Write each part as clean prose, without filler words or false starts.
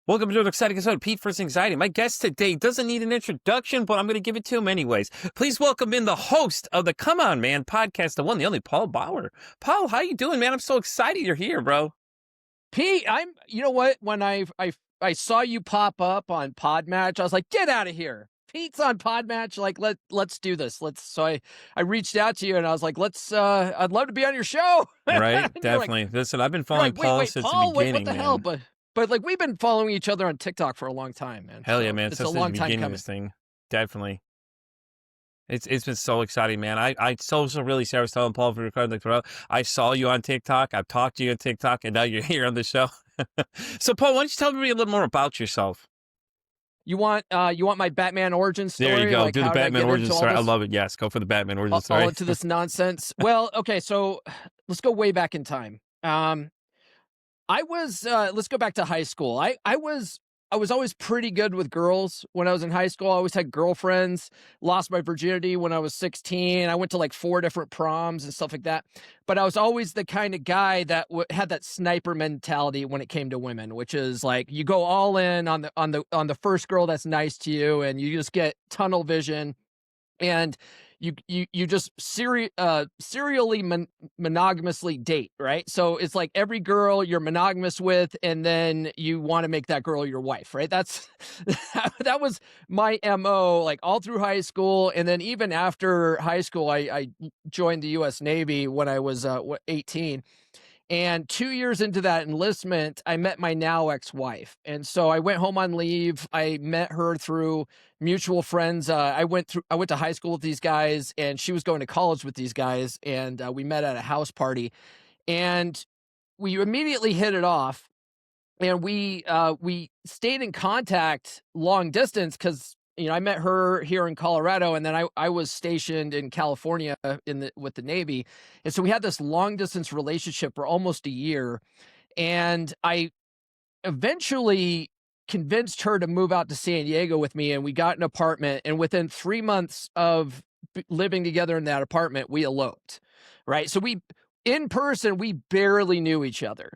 Welcome to an exciting episode of Pete First Anxiety. My guest today doesn't need an introduction, but I'm going to give it to him anyways. Please welcome in the host of the Come On Man podcast, the one, the only Paul Bauer. Paul, how you doing, man? I'm so excited you're here, bro. Pete, you know what? When I saw you pop up on Podmatch, I was like, get out of here. Pete's on Podmatch. Like, let's do this. So I reached out to you and I was like, I'd love to be on your show. Right? You're Definitely. Listen, I've been following like, Paul since the Paul, what beginning, the hell? man. But like, we've been following each other on TikTok for a long time, man. Hell yeah, So man. it's a Since the long time beginning of coming. this thing. Definitely. It's been so exciting, man. I so really sorry I was telling Paul for recording the throw. I saw you on TikTok. I've talked to you on TikTok, and now you're here on the show. So, Paul, why don't you tell me a little more about yourself? You want my Batman origin story? There you go. Like, Do the how did I Batman get origin into all story. I this? love it. Yes, go for the Batman origin All story. into this nonsense. Well, okay, so let's go way back in time. Let's go back to high school. I was always pretty good with girls when I was in high school. I always had girlfriends. Lost my virginity when I was 16. I went to like 4 different proms and stuff like that. But I was always the kind of guy that had that sniper mentality when it came to women, which is like you go all in on the first girl that's nice to you, and you just get tunnel vision, and you just serially monogamously date, right? So it's like every girl you're monogamous with, and then you want to make that girl your wife, right? That's that was my MO, like all through high school. And then even after high school, I joined the US Navy when I was 18. And 2 years into that enlistment, I met my now ex-wife. And so I went home on leave. I met her through mutual friends. I went to high school with these guys, and she was going to college with these guys. And we met at a house party, and we immediately hit it off. And we stayed in contact long distance because I met her here in Colorado, and then I was stationed in California with the Navy, and so we had this long distance relationship for almost a year, and I eventually convinced her to move out to San Diego with me, and we got an apartment, and within 3 months of living together in that apartment, we eloped, right? So in person, we barely knew each other.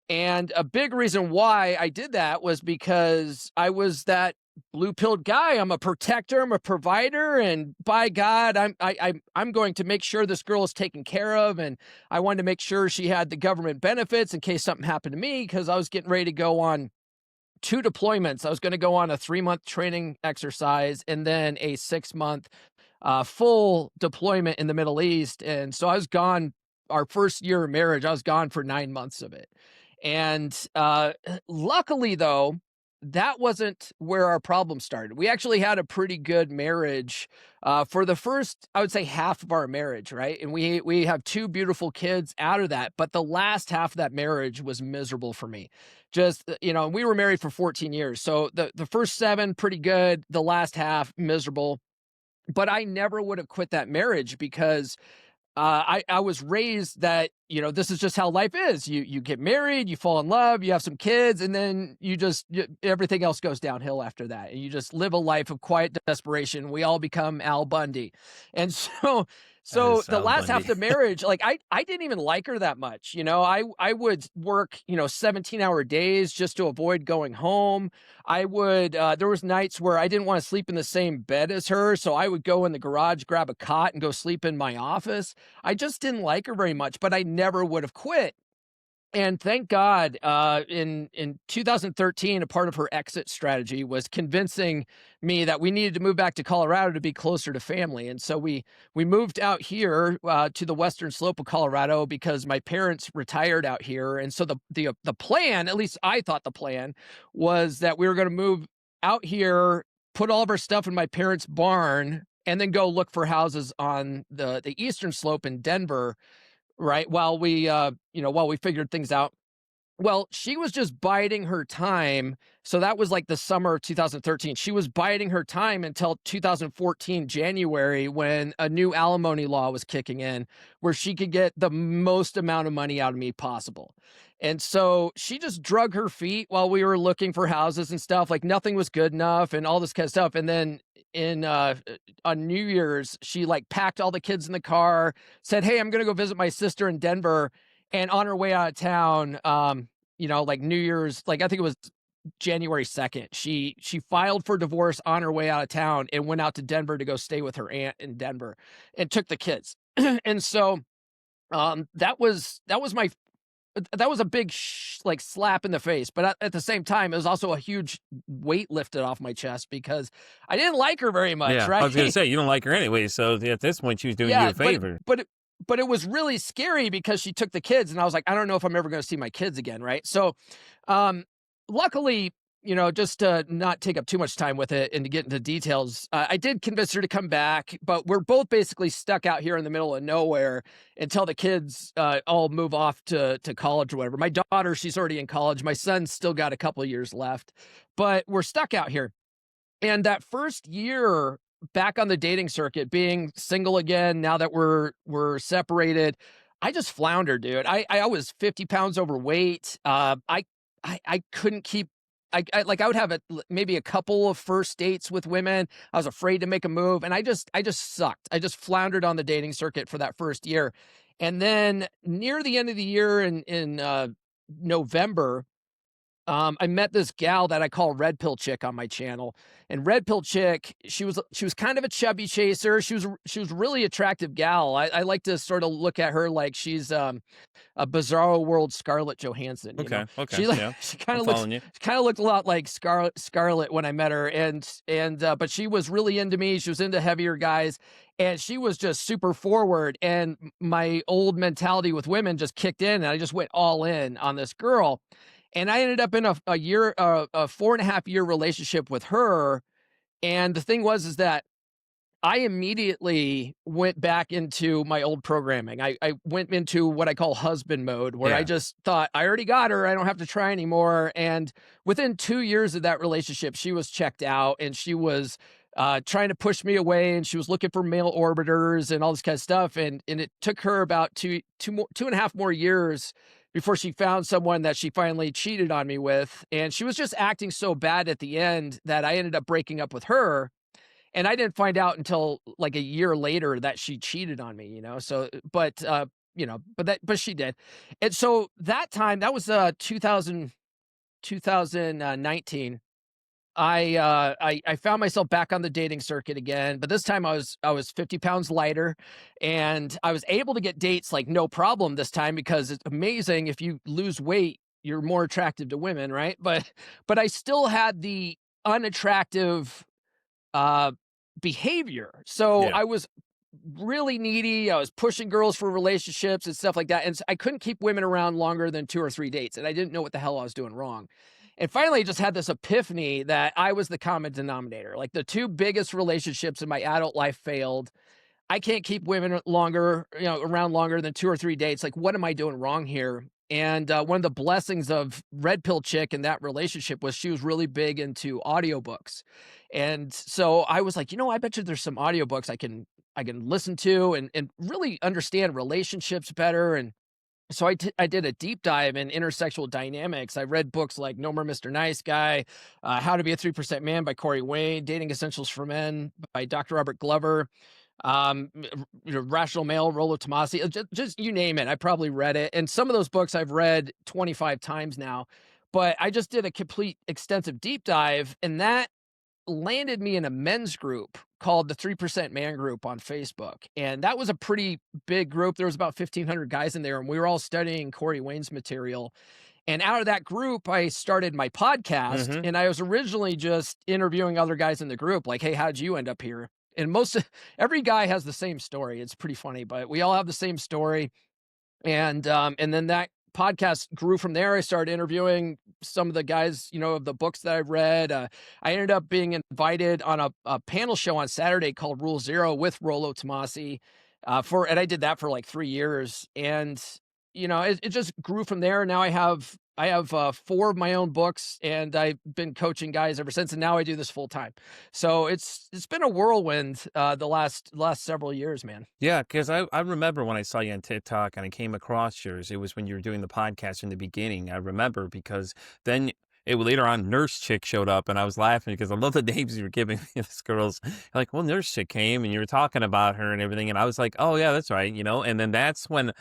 And a big reason why I did that was because I was that blue-pilled guy. I'm a protector, I'm a provider, and by God, I'm going to make sure this girl is taken care of. And I wanted to make sure she had the government benefits in case something happened to me, because I was getting ready to go on 2 deployments. I was going to go on a 3-month training exercise and then a 6-month full deployment in the Middle East. And so I was gone. Our first year of marriage, I was gone for 9 months of it. And luckily, though, that wasn't where our problem started. We actually had a pretty good marriage for the first, I would say, half of our marriage, right? And we have 2 beautiful kids out of that. But the last half of that marriage was miserable for me. Just, we were married for 14 years. So the first 7, pretty good. The last half, miserable. But I never would have quit that marriage because I was raised that, this is just how life is. You get married, you fall in love, you have some kids, and then everything else goes downhill after that. And you just live a life of quiet desperation. We all become Al Bundy. And so the last half of the marriage, like I didn't even like her that much. I would work, 17-hour days just to avoid going home. I would, there was nights where I didn't want to sleep in the same bed as her. So I would go in the garage, grab a cot, and go sleep in my office. I just didn't like her very much, but I never would have quit. And thank God, in 2013, a part of her exit strategy was convincing me that we needed to move back to Colorado to be closer to family. And so we moved out here to the western slope of Colorado because my parents retired out here. And so the plan, at least I thought the plan, was that we were going to move out here, put all of our stuff in my parents' barn, and then go look for houses on the eastern slope in Denver, right? While we figured things out. Well, she was just biding her time. So that was like the summer of 2013. She was biding her time until 2014, January, when a new alimony law was kicking in, where she could get the most amount of money out of me possible. And so she just drug her feet while we were looking for houses and stuff. Like nothing was good enough and all this kind of stuff. And then on New Year's, she like packed all the kids in the car, said, "Hey, I'm going to go visit my sister in Denver." And on her way out of town, like New Year's, like I think it was January 2nd. She filed for divorce on her way out of town and went out to Denver to go stay with her aunt in Denver and took the kids. And so, that was my that was a big like slap in the face, but at the same time, it was also a huge weight lifted off my chest because I didn't like her very much, Yeah, I right? was gonna say you don't like her anyway, so at this point she was doing you Yeah, a favor. but it was really scary because she took the kids, and I was like, I don't know if I'm ever going to see my kids again, right? So, um, luckily, just to not take up too much time with it and to get into details, I did convince her to come back, but we're both basically stuck out here in the middle of nowhere until the kids all move off to college or whatever. My daughter, she's already in college. My son's still got a couple of years left, but we're stuck out here. And that first year back on the dating circuit, being single again, now that we're separated, I just floundered, dude. I was 50 pounds overweight. I couldn't keep. I would have maybe a couple of first dates with women. I was afraid to make a move, and I just sucked. I just floundered on the dating circuit for that first year, and then near the end of the year in November, I met this gal that I call Red Pill Chick on my channel, and Red Pill Chick, she was kind of a chubby chaser. She was a really attractive gal. I like to sort of look at her like she's a Bizarro World Scarlett Johansson. Okay, okay, She like yeah, she kind I'm of looks following you. she kind of looked a lot like Scarlett when I met her, and but she was really into me. She was into heavier guys, and she was just super forward. And my old mentality with women just kicked in, and I just went all in on this girl. And I ended up in a year, a 4.5 year relationship with her. And the thing was, is that I immediately went back into my old programming. I went into what I call husband mode, where I Yeah, just thought, I already got her. I don't have to try anymore. And within 2 years of that relationship, she was checked out and she was trying to push me away, and she was looking for male orbiters and all this kind of stuff. And it took her about 2.5 more years before she found someone that she finally cheated on me with. And she was just acting so bad at the end that I ended up breaking up with her, and I didn't find out until like a year later that she cheated on me, So, but she did. And so that time, that was 2019. I found myself back on the dating circuit again, but this time I was 50 pounds lighter, and I was able to get dates like no problem this time, because it's amazing, if you lose weight, you're more attractive to women, right? But I still had the unattractive uh, behavior. So yeah, I was really needy. I was pushing girls for relationships and stuff like that. And I couldn't keep women around longer than 2 or 3 dates. And I didn't know what the hell I was doing wrong. And finally, I just had this epiphany that I was the common denominator. Like, the two biggest relationships in my adult life failed. I can't keep women longer, around longer than 2 or 3 dates. Like, what am I doing wrong here? And one of the blessings of Red Pill Chick in that relationship was she was really big into audiobooks. And so I was like, I bet you there's some audiobooks I can listen to and really understand relationships better. And so I did a deep dive in intersexual dynamics. I read books like No More Mr. Nice Guy, How to Be a 3% Man by Corey Wayne, Dating Essentials for Men by Dr. Robert Glover, Rational Male, Rollo Tomasi, just you name it. I probably read it. And some of those books I've read 25 times now, but I just did a complete extensive deep dive, and that landed me in a men's group called the 3% Man Group on Facebook. And that was a pretty big group. There was about 1,500 guys in there, and we were all studying Corey Wayne's material. And out of that group, I started my podcast, mm-hmm. and I was originally just interviewing other guys in the group, like, "Hey, how'd you end up here?" And every guy has the same story. It's pretty funny, but we all have the same story. And then that podcast grew from there. I started interviewing some of the guys, of the books that I've read. I ended up being invited on a panel show on Saturday called Rule Zero with Rollo Tomasi. And I did that for like 3 years, and it just grew from there. Now I have 4 of my own books, and I've been coaching guys ever since. And now I do this full time. So it's been a whirlwind the last several years, man. Yeah, because I remember when I saw you on TikTok and I came across yours, it was when you were doing the podcast in the beginning. I remember because then it later on Nurse Chick showed up and I was laughing because I love the names you were giving me. This girl's like, well, Nurse Chick came and you were talking about her and everything. And I was like, oh, yeah, that's right. And then that's when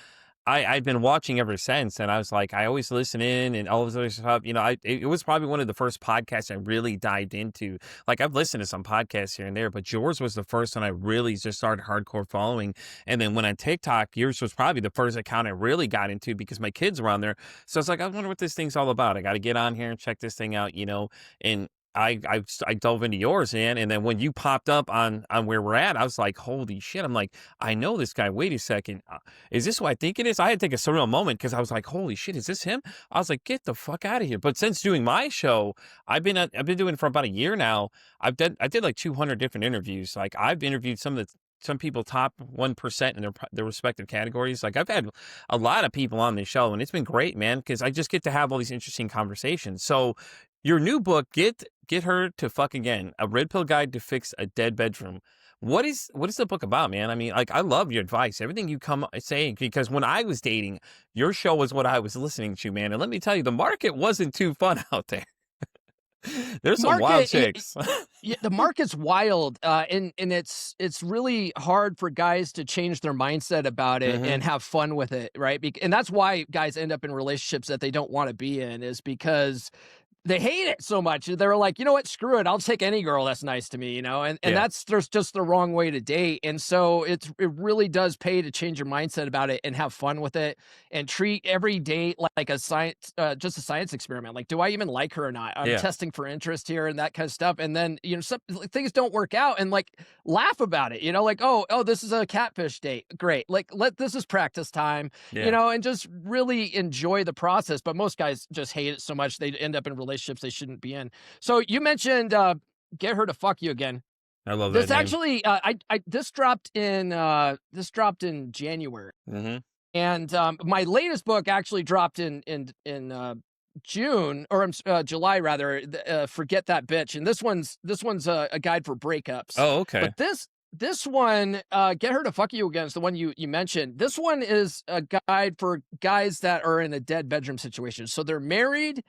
I've been watching ever since, and I was like, I always listen in and all this other stuff. You know, it was probably one of the first podcasts I really dived into. Like I've listened to some podcasts here and there, but yours was the first one I really just started hardcore following. And then when on TikTok, yours was probably the first account I really got into because my kids were on there. So it's like, I wonder what this thing's all about. I got to get on here and check this thing out, you know. And I dove into yours, man, and then when you popped up on where we're at, I was like, "Holy shit!" I'm like, "I know this guy. Wait a second, is this who I think it is?" I had to take a surreal moment because I was like, "Holy shit, is this him?" I was like, "Get the fuck out of here!" But since doing my show, I've been doing it for about a year now. I did like 200 different interviews. Like I've interviewed some people top 1% in their respective categories. Like I've had a lot of people on this show, and it's been great, man, because I just get to have all these interesting conversations. So your new book, Get Her to Fuck Again, a red pill guide to fix a dead bedroom. What is the book about, man? I mean, like I love your advice, everything you come saying, because when I was dating, your show was what I was listening to, man. And let me tell you, the market wasn't too fun out there. There's some wild Market, chicks. yeah, the market's wild, and it's really hard for guys to change their mindset about it Hmm. and have fun with it, right? And that's why guys end up in relationships that they don't want to be in, is because they hate it so much. They're like, "You know what? Screw it. I'll take any girl that's nice to me," you know? And Yeah, that's there's just the wrong way to date. And so it really does pay to change your mindset about it and have fun with it and treat every date like a science just a science experiment. Like, do I even like her or not? I'm yeah, testing for interest here and that kind of stuff. And then, some like, things don't work out and like laugh about it, like, "Oh, this is a catfish date. Great. Like this is practice time." yeah. And just really enjoy the process. But most guys just hate it so much they end up in relationships they shouldn't be in. So you mentioned Get Her to Fuck You Again. I love that This name. actually, I this dropped in January, Hmm. and my latest book actually dropped in June or July rather. Forget That Bitch, and this one's a guide for breakups. Oh, okay. But this one, Get Her to Fuck You Again, is the one you mentioned. This one is a guide for guys that are in a dead bedroom situation. So they're married,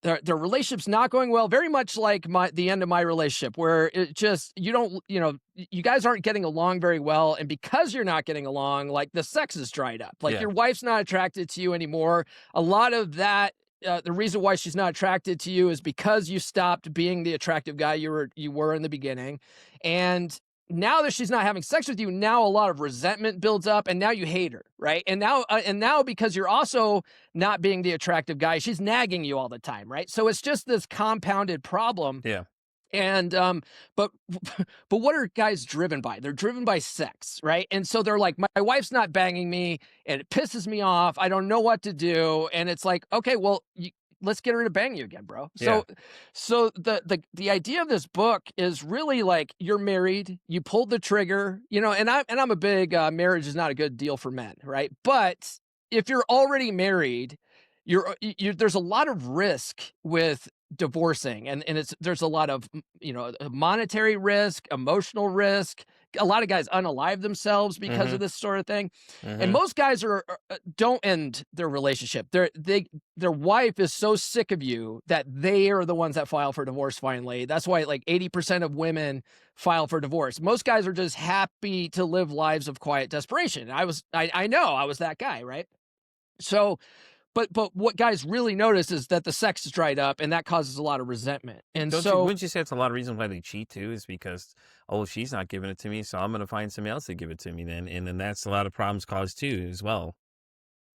their relationship's not going well, very much like the end of my relationship, where it just you don't you guys aren't getting along very well, and because you're not getting along, like the sex is dried up, like Yeah, your wife's not attracted to you anymore. A lot of that, the reason why she's not attracted to you is because you stopped being the attractive guy you were in the beginning. And now that she's not having sex with you, now a lot of resentment builds up, and now you hate her, right? And now because you're also not being the attractive guy, she's nagging you all the time, right? So it's just this compounded problem. yeah, And but but what are guys driven by? They're driven by sex, right? And so they're like, my wife's not banging me, and it pisses me off. I don't know what to do. And it's like, okay, well, let's get her to bang you again, bro. yeah. So the idea of this book is really like, you're married, you pulled the trigger, and I'm a big marriage is not a good deal for men, right? But if you're already married, there's a lot of risk with divorcing, and there's a lot of monetary risk, emotional risk. A lot of guys unalive themselves because Hmm. of this sort of thing. And Hmm. most guys don't end their relationship. Their wife is so sick of you that they are the ones that file for divorce finally. That's why like 80% of women file for divorce. Most guys are just happy to live lives of quiet desperation. I know I was that guy, right? So but what guys really notice is that the sex is dried up, and that causes a lot of resentment. And Don't you? so Wouldn't you say it's a lot of reasons why they cheat too? Is because, oh, she's not giving it to me, so I'm gonna find somebody else to give it to me then, and then that's a lot of problems caused too as well.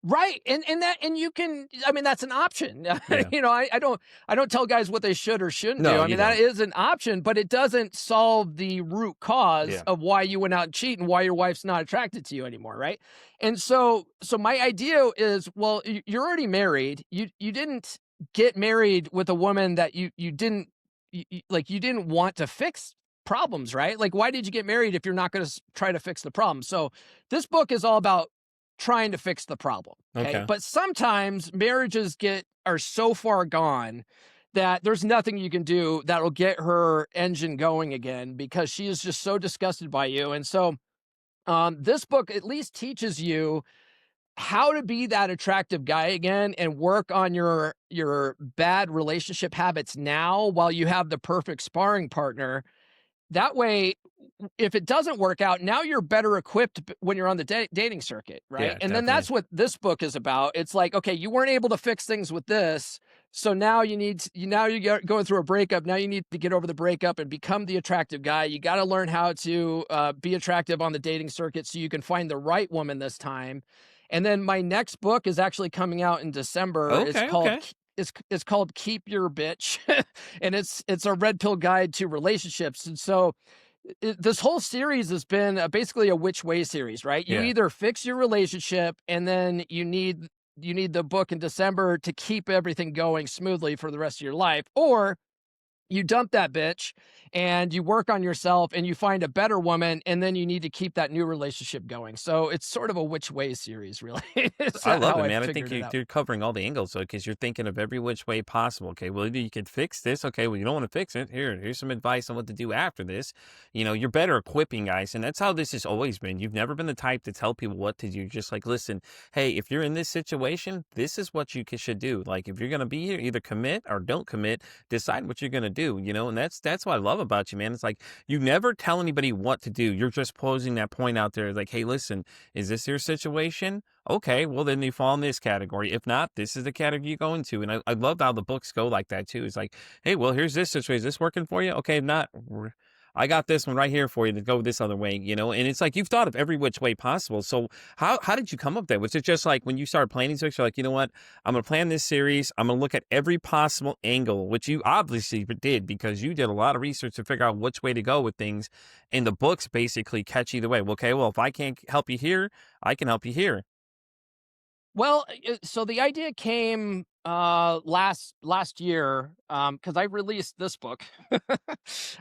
right, and you can, I mean, that's an option. Yeah. I don't tell guys what they should or shouldn't do. No, I you mean, that don't. is an option, but it doesn't solve the root cause Yeah. of why you went out and cheat and why your wife's not attracted to you anymore, right? And so my idea is, well, you're already married. You didn't get married with a woman that you didn't you didn't want to fix problems, right? Like, why did you get married if you're not going to try to fix the problem? So this book is all about trying to fix the problem. Okay. Okay. But sometimes marriages are so far gone that there's nothing you can do that'll get her engine going again, because she is just so disgusted by you. And so this book at least teaches you how to be that attractive guy again and work on your bad relationship habits now while you have the perfect sparring partner, that way, if it doesn't work out, now you're better equipped when you're on the dating circuit, right? Yeah, And then definitely. that's what this book is about. It's like, okay, you weren't able to fix things with this, so now now you're going through a breakup. Now you need to get over the breakup and become the attractive guy. You got to learn how to be attractive on the dating circuit so you can find the right woman this time. And then my next book is actually coming out in December. Okay, okay. It's called Keep Your Bitch, and it's a red pill guide to relationships. And so this whole series has been basically a which way series, right? You Yeah. either fix your relationship and then you need the book in December to keep everything going smoothly for the rest of your life, or you dump that bitch and you work on yourself and you find a better woman and then you need to keep that new relationship going. So it's sort of a which way series, really. It's I love how it, I man. I think figured it out. you're covering all the angles, though, because you're thinking of every which way possible. Okay, well, either you can fix this. Okay, well, you don't want to fix it. Here's some advice on what to do after this. You're better equipping guys, and that's how this has always been. You've never been the type to tell people what to do. Just like, listen, hey, if you're in this situation, this is what you should do. Like, if you're gonna be here, either commit or don't commit. Decide what you're gonna do. And that's what I love about you, man. It's like you never tell anybody what to do. You're just posing that point out there, like, hey, listen, is this your situation? Okay, well then you fall in this category. If not, this is the category you go into. And I love how the books go like that too. It's like, hey, well, here's this situation. Is this working for you? Okay, if not, I got this one right here for you to go this other way. And it's like you've thought of every which way possible. So how did you come up with that? Was it just like when you started planning this, you're like, you know what? I'm gonna plan this series. I'm gonna look at every possible angle, which you obviously did because you did a lot of research to figure out which way to go with things. And the books basically catch either way. Well, okay, well, if I can't help you here, I can help you here. Well, so the idea came last year because I released this book.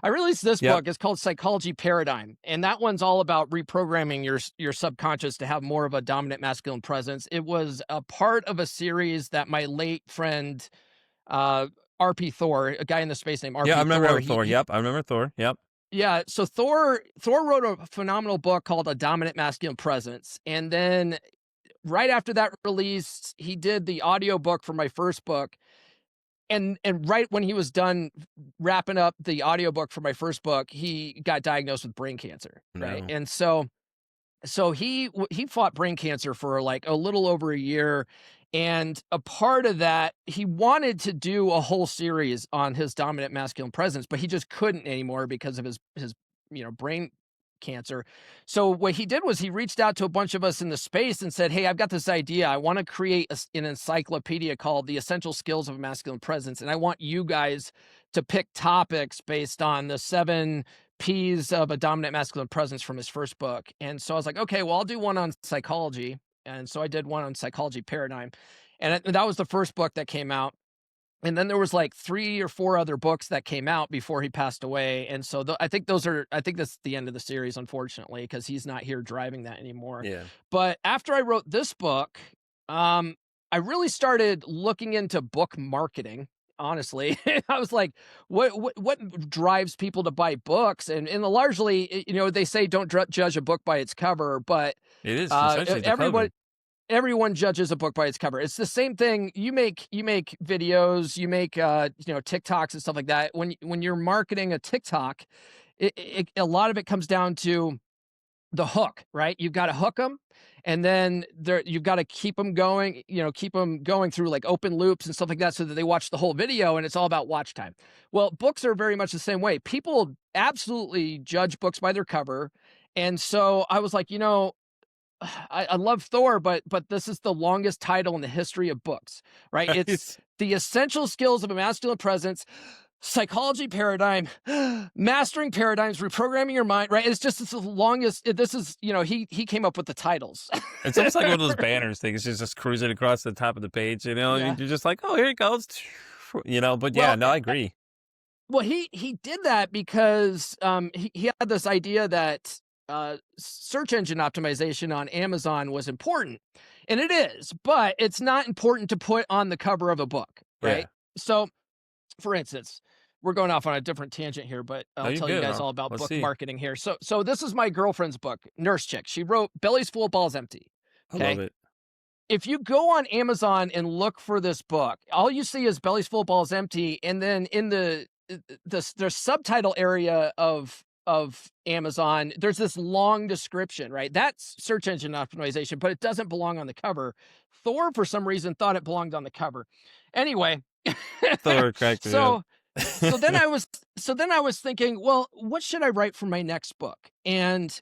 I released this Yep. book. It's called Psychology Paradigm, and that one's all about reprogramming your subconscious to have more of a dominant masculine presence. It was a part of a series that my late friend uh RP Thor, a guy in the space named Yeah, I RP Thor, remember Thor. Yep, I remember Thor. Yep. yeah, so Thor wrote a phenomenal book called A Dominant Masculine Presence, and then right after that release, he did the audiobook for my first book. And right when he was done wrapping up the audiobook for my first book, he got diagnosed with brain cancer, right? No. And so he fought brain cancer for like a little over a year, and a part of that, he wanted to do a whole series on his dominant masculine presence, but he just couldn't anymore because of his brain cancer. So what he did was he reached out to a bunch of us in the space and said, "Hey, I've got this idea. I want to create an encyclopedia called The Essential Skills of a Masculine Presence, and I want you guys to pick topics based on the 7 P's of a dominant masculine presence from his first book." And so I was like, okay, well, I'll do one on psychology. And so I did one on Psychology Paradigm. And that was the first book that came out. And then there was like 3 or 4 other books that came out before he passed away. And so I think that's the end of the series, unfortunately, because he's not here driving that anymore. Yeah. But after I wrote this book, I really started looking into book marketing. Honestly, I was like, what drives people to buy books? And largely, they say don't judge a book by its cover, but It is essentially the everyone cover. everyone judges a book by its cover. It's the same thing. You make videos, you make TikToks and stuff like that. When you're marketing a TikTok, a lot of it comes down to the hook, right? You've got to hook them, and then you've got to keep them going through like open loops and stuff like that so that they watch the whole video, and it's all about watch time. Well, books are very much the same way. People absolutely judge books by their cover. And so I was like, I love Thor, but this is the longest title in the history of books, right? It's Right. The Essential Skills of a Masculine Presence, Psychology Paradigm, Mastering Paradigms, Reprogramming Your Mind, right? It's the longest. This is, he came up with the titles. It's almost like one of those banners things, just cruising across the top of the page, Yeah. and you're just like, oh, here it goes. But yeah, Well, no, I agree. he did that because he had this idea that search engine optimization on Amazon was important, and it is, but it's not important to put on the cover of a book, Yeah. right? So, for instance, we're going off on a different tangent here, but No, I'll you're tell you good. guys all about Let's book see. marketing here. So this is my girlfriend's book, Nurse Chick. She wrote Belly's Full, Balls Empty. I love Okay. it. If you go on Amazon and look for this book, all you see is Belly's Full, Balls Empty, and then in the subtitle area of of Amazon, there's this long description, right? That's search engine optimization, but it doesn't belong on the cover. Thor, for some reason, thought it belonged on the cover. Anyway, Thor cracked me up. so so then I was so then I was thinking, well, what should I write for my next book? And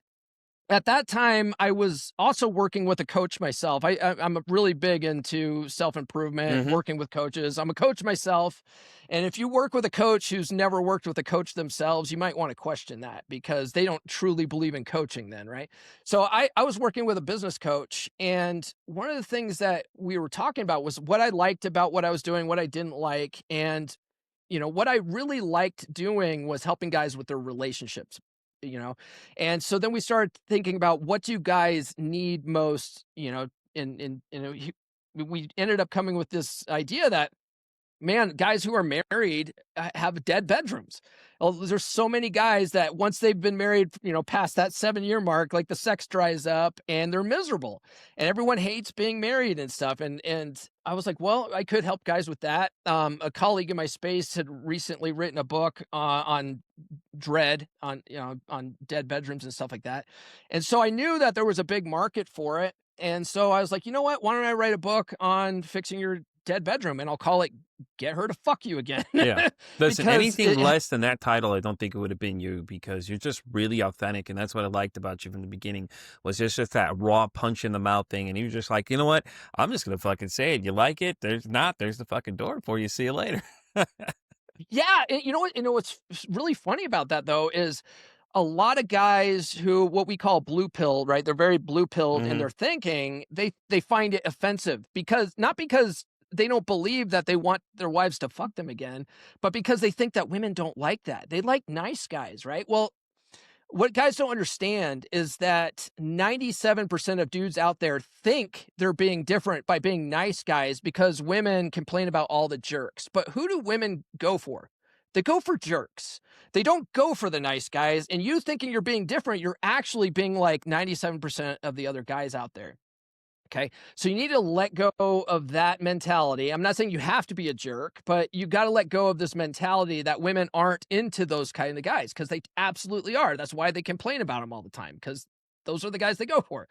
at that time, I was also working with a coach myself. I'm really big into self-improvement, Mhm. working with coaches. I'm a coach myself, and if you work with a coach who's never worked with a coach themselves, you might wanna question that because they don't truly believe in coaching then, right? So I was working with a business coach, and one of the things that we were talking about was what I liked about what I was doing, what I didn't like, and what I really liked doing was helping guys with their relationships, you know? And so then we started thinking about what do guys need most, and we ended up coming with this idea that man, guys who are married have dead bedrooms. Oh, there's so many guys that once they've been married, past that 7-year mark, like the sex dries up and they're miserable, and everyone hates being married and stuff. And I was like, well, I could help guys with that. A colleague in my space had recently written a book on dread, on dead bedrooms and stuff like that, and so I knew that there was a big market for it. And so I was like, you know what? Why don't I write a book on fixing your dead bedroom, and I'll call it "Get Her to Fuck You Again." Yeah. Listen, Because anything less than that title, I don't think it would have been you because you're just really authentic, and that's what I liked about you from the beginning was just that raw punch in the mouth thing, and you were just like, "You know what? I'm just gonna fucking say it. You like it? There's not. There's the fucking door for you. See you later." yeah, and what's really funny about that though is a lot of guys who what we call blue pill, right? They're very blue pilled in Mhm. their thinking. They find it offensive because not because they don't believe that they want their wives to fuck them again, but because they think that women don't like that. They like nice guys, right? Well, what guys don't understand is that 97% of dudes out there think they're being different by being nice guys because women complain about all the jerks. But who do women go for? They go for jerks. They don't go for the nice guys. And you thinking you're being different, you're actually being like 97% of the other guys out there. Okay. So you need to let go of that mentality. I'm not saying you have to be a jerk, but you got to let go of this mentality that women aren't into those kind of guys because they absolutely are. That's why they complain about them all the time because those are the guys they go for.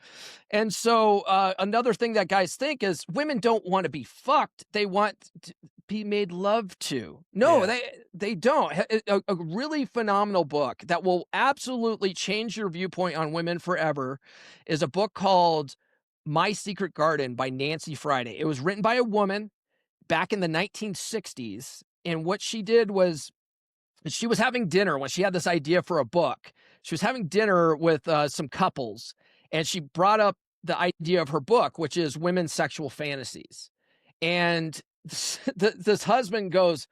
And so another thing that guys think is women don't want to be fucked. They want to be made love to. No, Yeah. they don't. A really phenomenal book that will absolutely change your viewpoint on women forever is a book called My Secret Garden by Nancy Friday. It was written by a woman back in the 1960s. And what she did was she was having dinner when she had this idea for a book. She was having dinner with some couples, and she brought up the idea of her book, which is women's sexual fantasies. And this husband goes,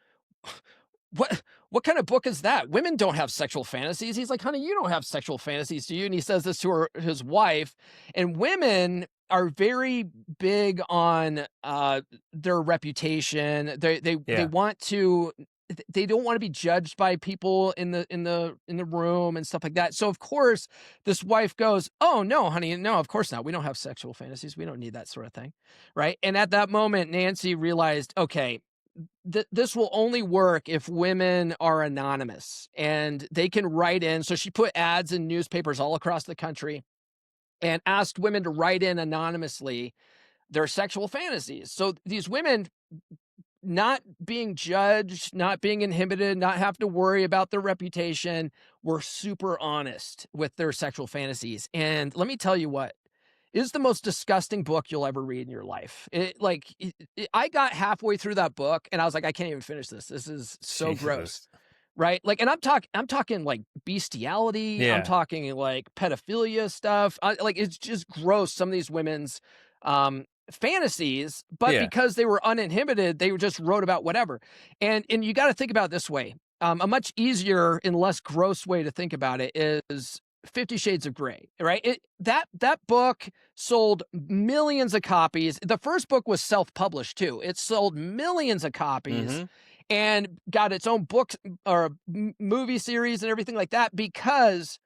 what kind of book is that? Women don't have sexual fantasies. He's like, honey, you don't have sexual fantasies, do you? And he says this to his wife. And women are very big on their reputation. They Yeah. want to they don't want to be judged by people in the room and stuff like that. So of course, this wife goes, "Oh no, honey, no, of course not. We don't have sexual fantasies. We don't need that sort of thing." Right? And at that moment, Nancy realized, okay, this will only work if women are anonymous and they can write in. So she put ads in newspapers all across the country and asked women to write in anonymously their sexual fantasies. So these women not being judged, not being inhibited, not have to worry about their reputation, were super honest with their sexual fantasies. And let me tell you what, it is the most disgusting book you'll ever read in your life. I got halfway through that book and I was like, I can't even finish this. This is so gross. Jesus. Right? Like, and I'm talking like bestiality. I'm Yeah. talking like pedophilia stuff. Like, it's just gross. Some of these women's fantasies, but Yeah. because they were uninhibited, they just wrote about whatever. And you got to think about it this way. A much easier and less gross way to think about it is 50 Shades of Grey, right? That book sold millions of copies. The first book was self-published too. It sold millions of copies Mhm. and got its own books or movie series and everything like that because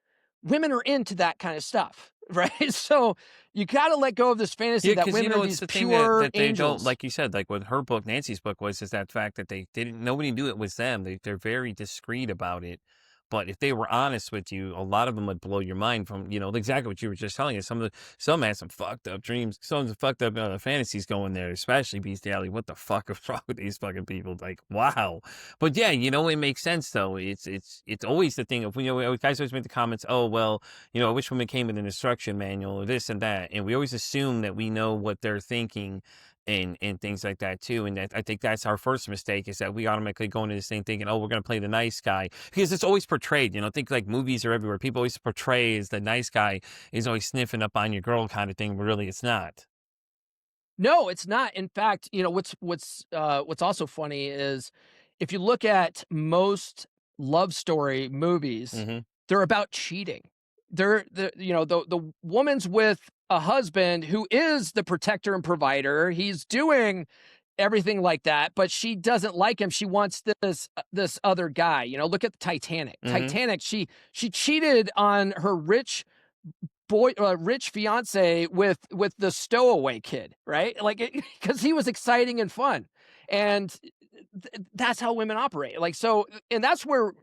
women are into that kind of stuff, right? So you got to let go of this fantasy Yeah, that because women are it's these the thing that pure that they don't angels. like you said, like with her book, Nancy's book was is that fact that they didn't nobody knew it was them. They're very discreet about it. But if they were honest with you, a lot of them would blow your mind from, exactly what you were just telling us. Some had some fucked up dreams, some fucked up fantasies going there, especially Bestiality. What the fuck is wrong with these fucking people? Like, wow. But yeah, it makes sense though. It's always the thing of, guys always make the comments, oh, well, I wish women came with an instruction manual or this and that. And we always assume that we know what they're thinking and things like that too. And I think that's our first mistake, is that we automatically go into this thing thinking, oh, we're going to play the nice guy, because it's always portrayed. Think like movies are everywhere. People always portray as the nice guy is always sniffing up on your girl kind of thing, but really it's not. No, it's not. In fact, what's also funny is if you look at most love story movies, Hmm. they're about cheating. The woman's with a husband who is the protector and provider. He's doing everything like that, but she doesn't like him. She wants this other guy. Look at the Titanic. Hmm. Titanic, she cheated on her rich fiance with the stowaway kid, right? Like, because he was exciting and fun, and that's how women operate. Like, so, and that's where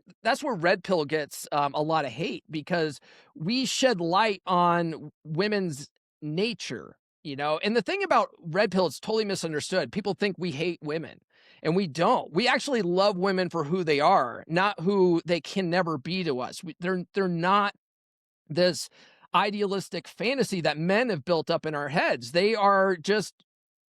red pill gets a lot of hate, because we shed light on women's nature. And the thing about red pill, it's totally misunderstood. People think we hate women, and we don't. We actually love women for who they are, not who they can never be to us. They're not this idealistic fantasy that men have built up in our heads. They are just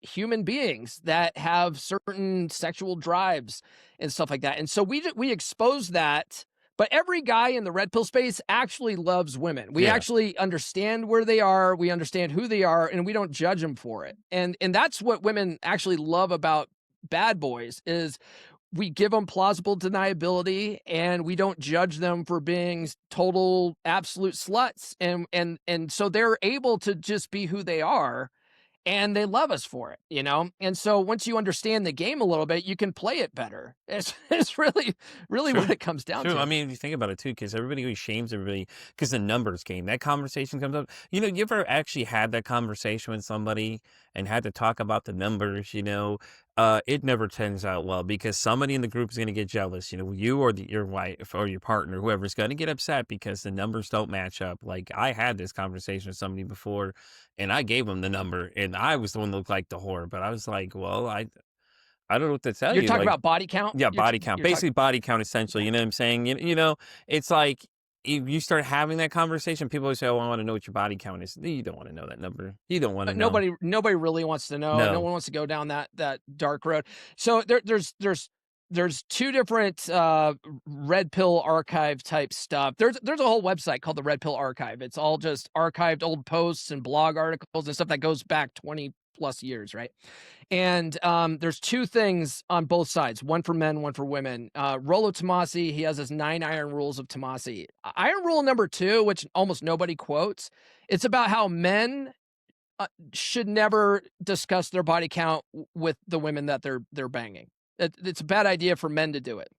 human beings that have certain sexual drives and stuff like that. And so we expose that. But every guy in the red pill space actually loves women. We Yeah. actually understand where they are, we understand who they are, and we don't judge them for it. And that's what women actually love about bad boys, is we give them plausible deniability, and we don't judge them for being total absolute sluts, and so they're able to just be who they are, and they love us for it. And so once you understand the game a little bit, you can play it better. It's really what True. it comes down True. I to. mean, if you think about it too, because everybody always shames everybody because the numbers game, that conversation comes up. You ever actually had that conversation with somebody and had to talk about the numbers, it never turns out well, because somebody in the group is going to get jealous, you or your wife or your partner, whoever's going to get upset because the numbers don't match up. Like, I had this conversation with somebody before, and I gave them the number, and I was the one that looked like the whore, but I was like, well, I don't know what to tell You're you. talking Like, about body count? yeah, body count. You're talking. Basically body count essentially, Okay. you know what I'm saying? It's like if you start having that conversation, people always say, "Oh, I want to know what your body count is." You don't want to know that number. You don't want to know. Nobody really wants to know. No No. one wants to go down that dark road. So there's two different red pill archive type stuff. There's a whole website called the Red Pill Archive. It's all just archived old posts and blog articles and stuff that goes back 20 plus years, right? And there's two things on both sides, one for men, one for women. Rollo Tomasi, he has his 9 iron rules of Tomasi. Iron rule number 2, which almost nobody quotes, it's about how men should never discuss their body count with the women that they're banging. It's a bad idea for men to do it,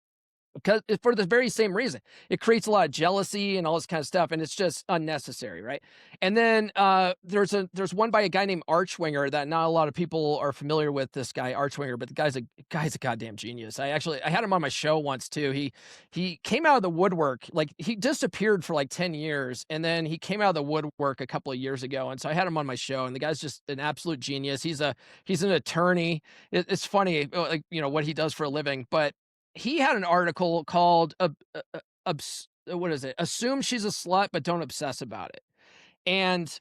because for the very same reason. It creates a lot of jealousy and all this kind of stuff, and it's just unnecessary, right? And then there's one by a guy named Archwinger that not a lot of people are familiar with. This guy Archwinger, but the guy's a goddamn genius. I had him on my show once too. He came out of the woodwork. Like, he disappeared for like 10 years, and then he came out of the woodwork a couple of years ago, and so I had him on my show, and the guy's just an absolute genius. He's an attorney. It's funny, like, what he does for a living, but he had an article called what is it? Assume she's a slut, but don't obsess about it. And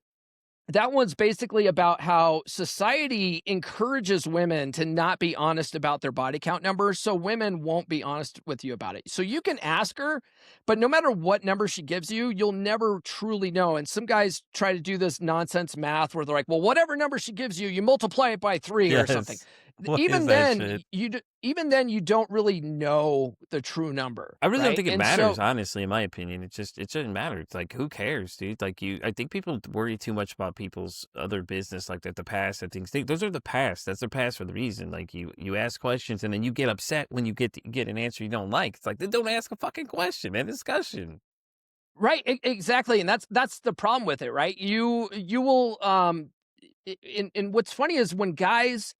that one's basically about how society encourages women to not be honest about their body count numbers, so women won't be honest with you about it. So you can ask her, but no matter what number she gives you, you'll never truly know. And some guys try to do this nonsense math where they're like, well, whatever number she gives you, you multiply it by 3 or something. Yes. What is that shit? Even then you don't really know the true number, I really don't right? think it And so. matters, honestly, in my opinion. It doesn't matter. It's like, who cares, dude? Like, I think people worry too much about people's other business, like that, the past and things. Those are the past. That's their past for the reason. Like, you ask questions and then you get upset when you get an answer you don't like. It's like, then don't ask a fucking question, man. Discussion. Right, exactly, and that's the problem with it, right? You will, and what's funny is when guys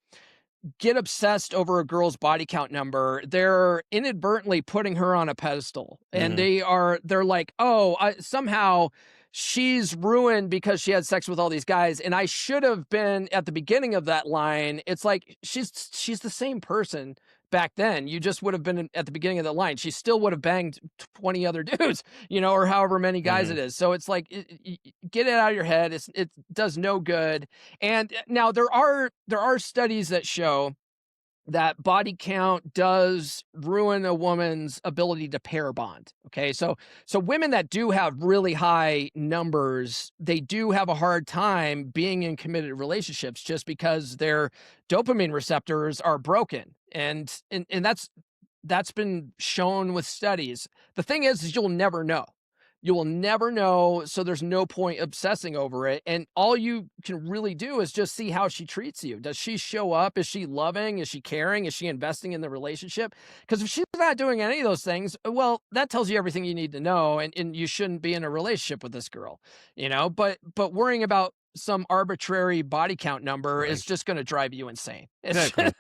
get obsessed over a girl's body count number, they're inadvertently putting her on a pedestal, and Mhm. they're like, "Oh, somehow she's ruined because she had sex with all these guys, and I should have been at the beginning of that line." It's like she's the same person back then. You just would have been at the beginning of the line. She still would have banged 20 other dudes, or however many guys it Mhm. is. So it's like, get it out of your head. It does no good. And now there are studies that show that body count does ruin a woman's ability to pair bond. Okay. So women that do have really high numbers, they do have a hard time being in committed relationships just because their dopamine receptors are broken. And that's been shown with studies. The thing is you'll never know. You will never know, so there's no point obsessing over it, and all you can really do is just see how she treats you. Does she show up? Is she loving? Is she caring? Is she investing in the relationship? Because if she's not doing any of those things, well, that tells you everything you need to know, and you shouldn't be in a relationship with this girl, But worrying about some arbitrary body count number is Right. just gonna drive you insane. It's Exactly.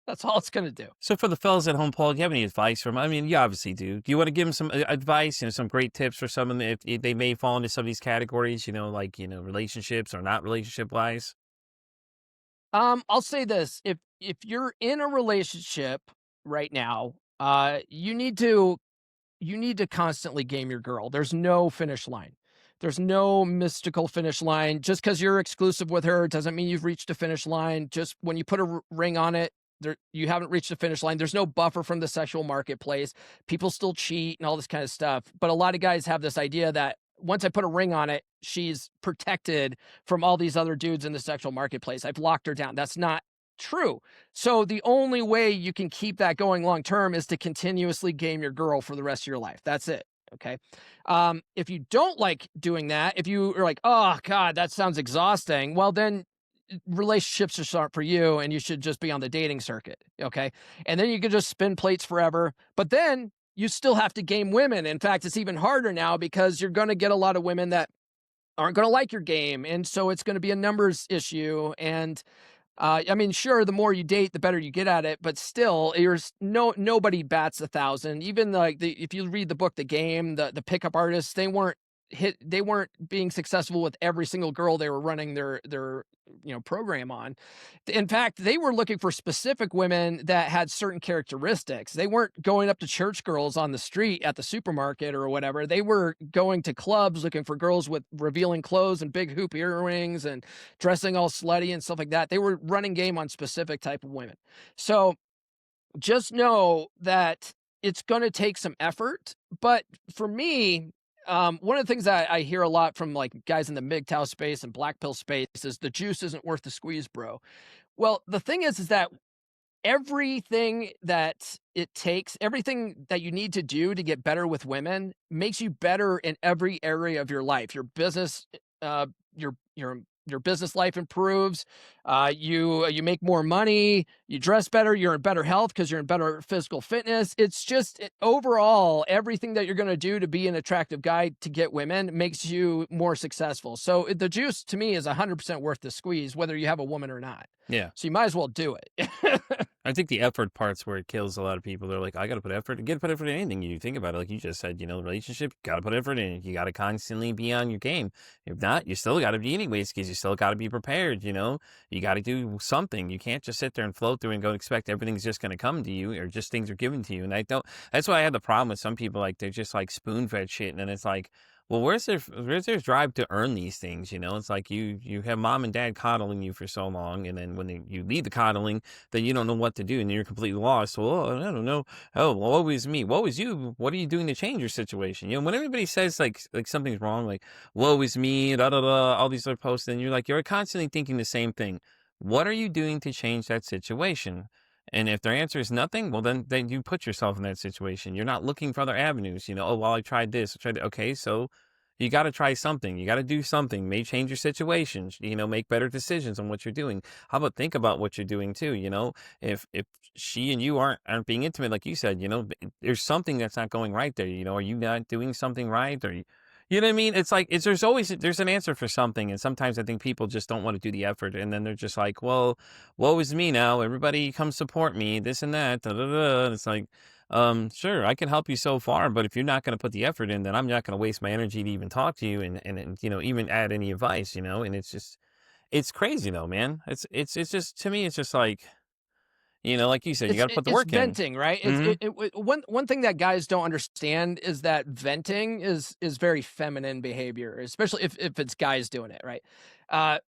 that's all it's gonna do. So for the fellas at home, Paul, do you have any advice from? I mean, you obviously do. Do you want to give them some advice? Some great tips for someone if they may fall into some of these categories. Like relationships or not relationship wise. I'll say this, if you're in a relationship right now, you need to constantly game your girl. There's no finish line. There's no mystical finish line. Just because you're exclusive with her doesn't mean you've reached a finish line. Just when you put a ring on it, you haven't reached the finish line. There's no buffer from the sexual marketplace. People still cheat and all this kind of stuff. But a lot of guys have this idea that once I put a ring on it, she's protected from all these other dudes in the sexual marketplace. I've locked her down. That's not true. So the only way you can keep that going long term is to continuously game your girl for the rest of your life. That's it. Okay. If you don't like doing that, if you are like, oh God, that sounds exhausting, well then relationships just aren't for you and you should just be on the dating circuit. Okay. And then you could just spin plates forever. But then you still have to game women. In fact, it's even harder now because you're going to get a lot of women that aren't going to like your game. And so it's going to be a numbers issue. And I mean, sure, the more you date, the better you get at it, but still, nobody bats 1,000. Even if you read the book The Game, the pickup artists, they weren't being successful with every single girl they were running their program on. In fact, they were looking for specific women that had certain characteristics. They weren't going up to church girls on the street at the supermarket or whatever. They were going to clubs looking for girls with revealing clothes and big hoop earrings and dressing all slutty and stuff like that. They were running game on specific type of women. So just know that it's going to take some effort. But for me, one of the things that I hear a lot from like guys in the MGTOW space and black pill space is the juice isn't worth the squeeze, bro. Well, the thing is that everything that it takes, everything that you need to do to get better with women makes you better in every area of your life. Your business, uh, your business life improves. You make more money. You dress better. You're in better health because you're in better physical fitness. It's just overall everything that you're going to do to be an attractive guy to get women makes you more successful. So the juice to me is 100% worth the squeeze, whether you have a woman or not. Yeah. So you might as well do it. I think the effort part's where it kills a lot of people. They're like, I got to put effort. You got to put effort in anything you think about it. Like you just said, relationship, got to put effort in it. You got to constantly be on your game. If not, you still got to be anyways because you still got to be prepared. You got to do something. You can't just sit there and float through and go expect everything's just going to come to you or just things are given to you. And I don't, that's why I have the problem with some people. Like they're just like spoon fed shit. And then it's like, well, where's their drive to earn these things? It's like you have mom and dad coddling you for so long, and then when you leave the coddling, then you don't know what to do, and you're completely lost. Well, I don't know. Oh, well, woe is me. Woe is you. What are you doing to change your situation? When everybody says like something's wrong, like woe is me, da da da, all these other posts, and you're constantly thinking the same thing. What are you doing to change that situation? And if their answer is nothing, well, then you put yourself in that situation. You're not looking for other avenues. Oh, well, I tried this. I tried that. Okay, so you got to try something. You got to do something. May change your situation. Make better decisions on what you're doing. How about think about what you're doing too? If she and you aren't being intimate, like you said, there's something that's not going right there. Are you not doing something right? Or You know what I mean? It's like there's an answer for something, and sometimes I think people just don't want to do the effort, and then they're just like, "Well, woe is me now. Everybody come support me, this and that." Da, da, da. And it's like, sure, I can help you so far, but if you're not going to put the effort in, then I'm not going to waste my energy to even talk to you and even add any advice. And it's crazy though, man. It's just to me, it's just like like you said, you got to put the It's work in. venting, right? Hmm. One thing that guys don't understand is that venting is very feminine behavior, especially if it's guys doing it, right? Uh,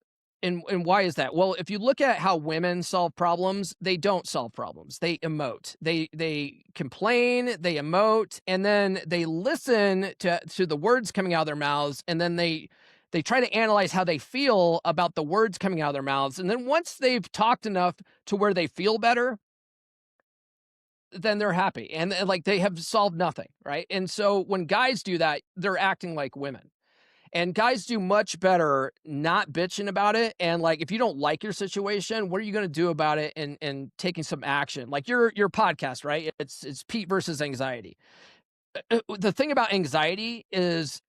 and why is that? Well, if you look at how women solve problems, they don't solve problems. They emote. They complain, they emote, and then they listen to the words coming out of their mouths, and then they try to analyze how they feel about the words coming out of their mouths. And then once they've talked enough to where they feel better, then they're happy and like they have solved nothing, right? And so when guys do that, they're acting like women. And guys do much better not bitching about it. And like if you don't like your situation, what are you going to do about it and taking some action? Like your podcast, right? It's Pete versus anxiety. The thing about anxiety is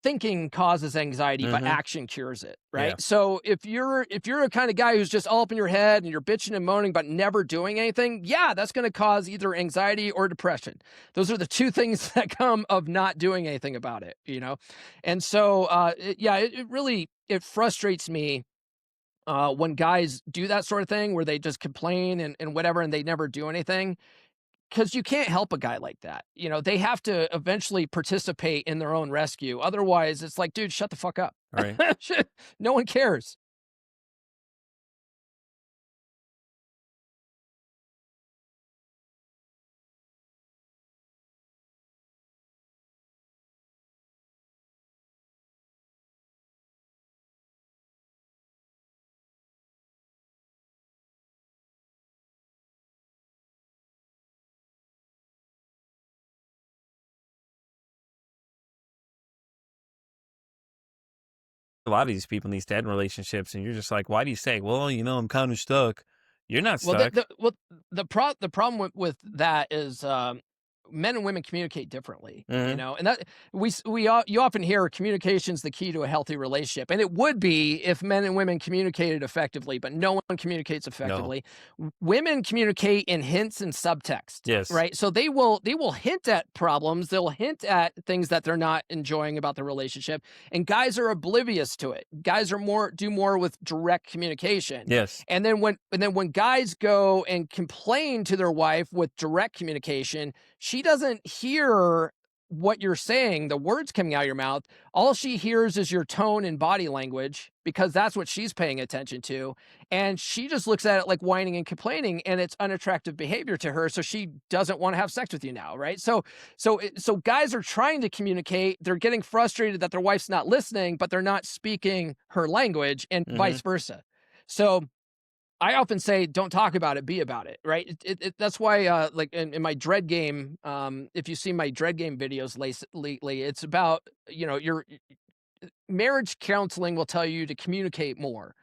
thinking causes anxiety, but Hmm. action cures it, right? Yeah. So if you're a kind of guy who's just all up in your head and you're bitching and moaning but never doing anything, yeah, that's going to cause either anxiety or depression. Those are the two things that come of not doing anything about it. And so it really it frustrates me when guys do that sort of thing where they just complain and whatever and they never do anything, because you can't help a guy like that. They have to eventually participate in their own rescue. Otherwise, it's like, dude, shut the fuck up. All right. No one cares. A lot of these people in these dead relationships, and you're just like, why do you say, well, I'm kind of stuck? You're not Well, stuck. the problem with that is men and women communicate differently, Hmm. and that you often hear communication's the key to a healthy relationship, and it would be if men and women communicated effectively, but no one communicates No. effectively. Women communicate in hints and subtext. Yes. Right. So they will hint at problems, they'll hint at things that they're not enjoying about the relationship, and guys are oblivious to it. Guys are more with direct communication. Yes. And then when guys go and complain to their wife with direct communication, she doesn't hear what you're saying, the words coming out of your mouth. All she hears is your tone and body language because that's what she's paying attention to. And she just looks at it like whining and complaining, and it's unattractive behavior to her. So she doesn't want to have sex with you now, right? So guys are trying to communicate. They're getting frustrated that their wife's not listening, but they're not speaking her language, and Hmm. vice versa. So I often say, "Don't talk about it, be about it." Right? That's why, like in my dread game, if you see my dread game videos lately, it's about your marriage counseling will tell you to communicate more,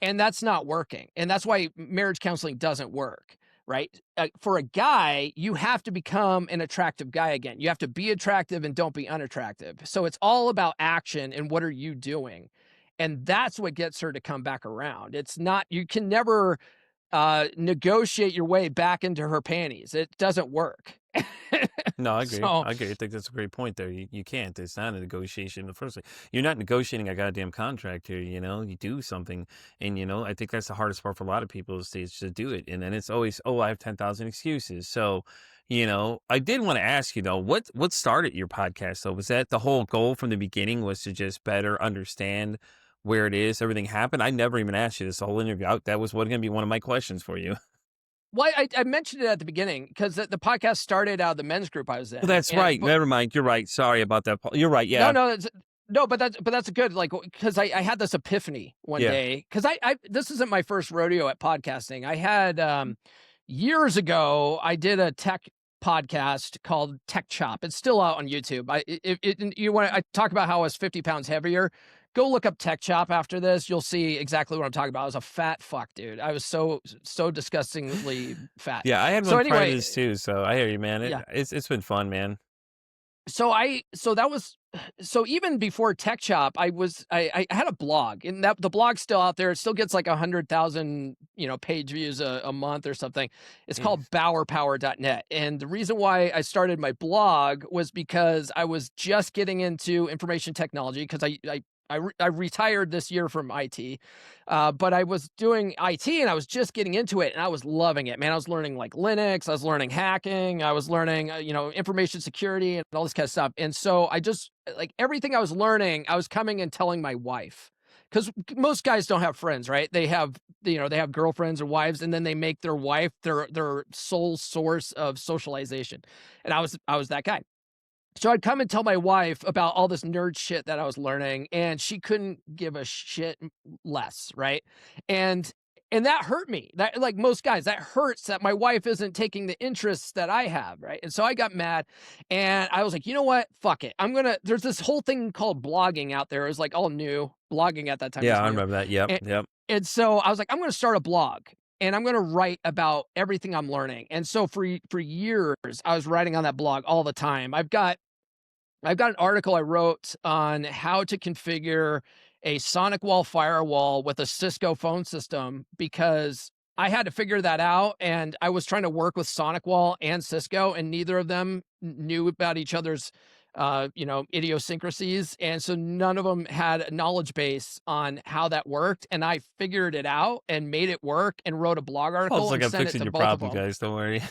and that's not working, and that's why marriage counseling doesn't work. Right? For a guy, you have to become an attractive guy again. You have to be attractive and don't be unattractive. So it's all about action and what are you doing, and that's what gets her to come back around. It's not you can never negotiate your way back into her panties. It doesn't work. No, I agree. So, I agree. I think that's a great point there. You can't. It's not a negotiation in the first place. You're not negotiating a goddamn contract here. You do something, and I think that's the hardest part for a lot of people is to do it. And then it's always, oh, I have 10,000 excuses. So, I did want to ask you though, what started your podcast though? Was that the whole goal from the beginning was to just better understand where it is everything happened? I never even asked you this whole interview. That was going to be one of my questions for you. well, I mentioned it at the beginning because the podcast started out of the men's group I was Oh, in, that's and right. Never mind. You're right. Sorry about that. You're right. no, Yeah. no, no, but that's good. Like, because I had this epiphany one Yeah. day because I this isn't my first rodeo at podcasting. I had years ago I did a tech podcast called Tech Chop. It's still out on YouTube. You want I talk about how I was 50 pounds heavier. Go look up Tech Chop after this. You'll see exactly what I'm talking about. I was a fat fuck, dude. I was so disgustingly fat. Yeah, I had So one prior to anyway, this too, so I hear you, man. yeah. It's been fun, man. So that was so even before Tech Shop, I had a blog, and that the blog's still out there. It still gets like 100,000, page views a month or something. It's Mm. called BauerPower.net. And the reason why I started my blog was because I was just getting into information technology because I retired this year from IT, but I was doing IT and I was just getting into it and I was loving it, man. I was learning like Linux, I was learning hacking, I was learning, information security and all this kind of stuff. And so I just like everything I was learning, I was coming and telling my wife because most guys don't have friends, right? They have girlfriends or wives, and then they make their wife their sole source of socialization. And I was that guy. So I'd come and tell my wife about all this nerd shit that I was learning, and she couldn't give a shit less, right? And and that hurt me. That like most guys, that hurts that my wife isn't taking the interests that I have, right? And so I got mad and I was like, you know what? Fuck it. There's this whole thing called blogging out there. It was like all new. Blogging at that time Yeah, was I new. remember that. Yep, And, yep. and so I was like, I'm going to start a blog and I'm going to write about everything I'm learning. And so for years, I was writing on that blog all the time. I've got an article I wrote on how to configure a Sonic Wall firewall with a Cisco phone system because I had to figure that out and I was trying to work with Sonic Wall and Cisco and neither of them knew about each other's idiosyncrasies, and so none of them had a knowledge base on how that worked, and I figured it out and made it work and wrote a blog Oh, it's article like and I'm sent it fixing to your both of problem, them. guys. Don't worry.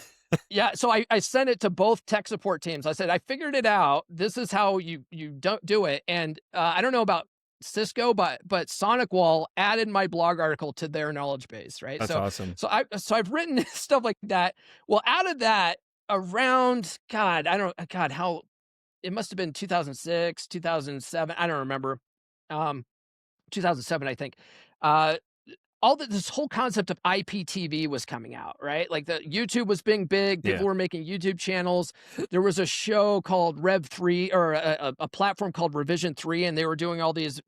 Yeah, so I sent it to both tech support teams. I said, "I figured it out. This is how you don't do it." And, I don't know about Cisco, but SonicWall added my blog article to their knowledge base, right? That's awesome. So I've written stuff like that. Well, out of that, around God, I don't God, how it must have been 2006, 2007, I don't remember. Um, 2007, I think. Uh, this whole concept of IPTV was coming out, right? Like the YouTube was being big. Yeah. People were making YouTube channels. There was a show called Rev 3 or a platform called Revision 3, and they were doing all these,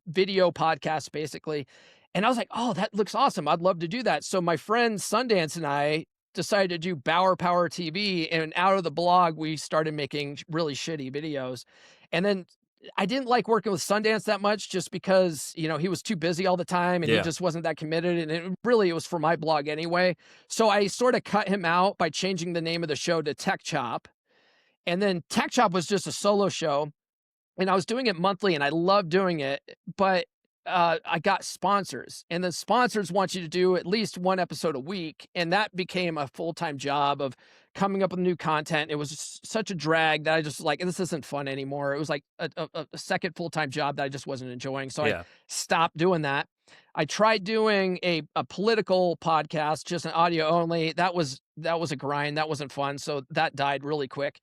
video podcasts basically. And I was like, oh, that looks awesome. I'd love to do that. So my friend Sundance and I decided to do Bauer Power TV. And out of the blog, we started making really shitty videos. And then I didn't like working with Sundance that much just because, he was too busy all the time and he Yeah. just wasn't that committed. And it was for my blog anyway. So I sort of cut him out by changing the name of the show to Tech Chop. And then Tech Chop was just a solo show and I was doing it monthly and I loved doing it, but I got sponsors, and the sponsors want you to do at least one episode a week, and that became a full time job of coming up with new content. It was such a drag that I just like this isn't fun anymore. It was like a second full time job that I just wasn't enjoying, so I Yeah. stopped doing that. I tried doing a political podcast, just an audio only. That was a grind. That wasn't fun, so that died really quick.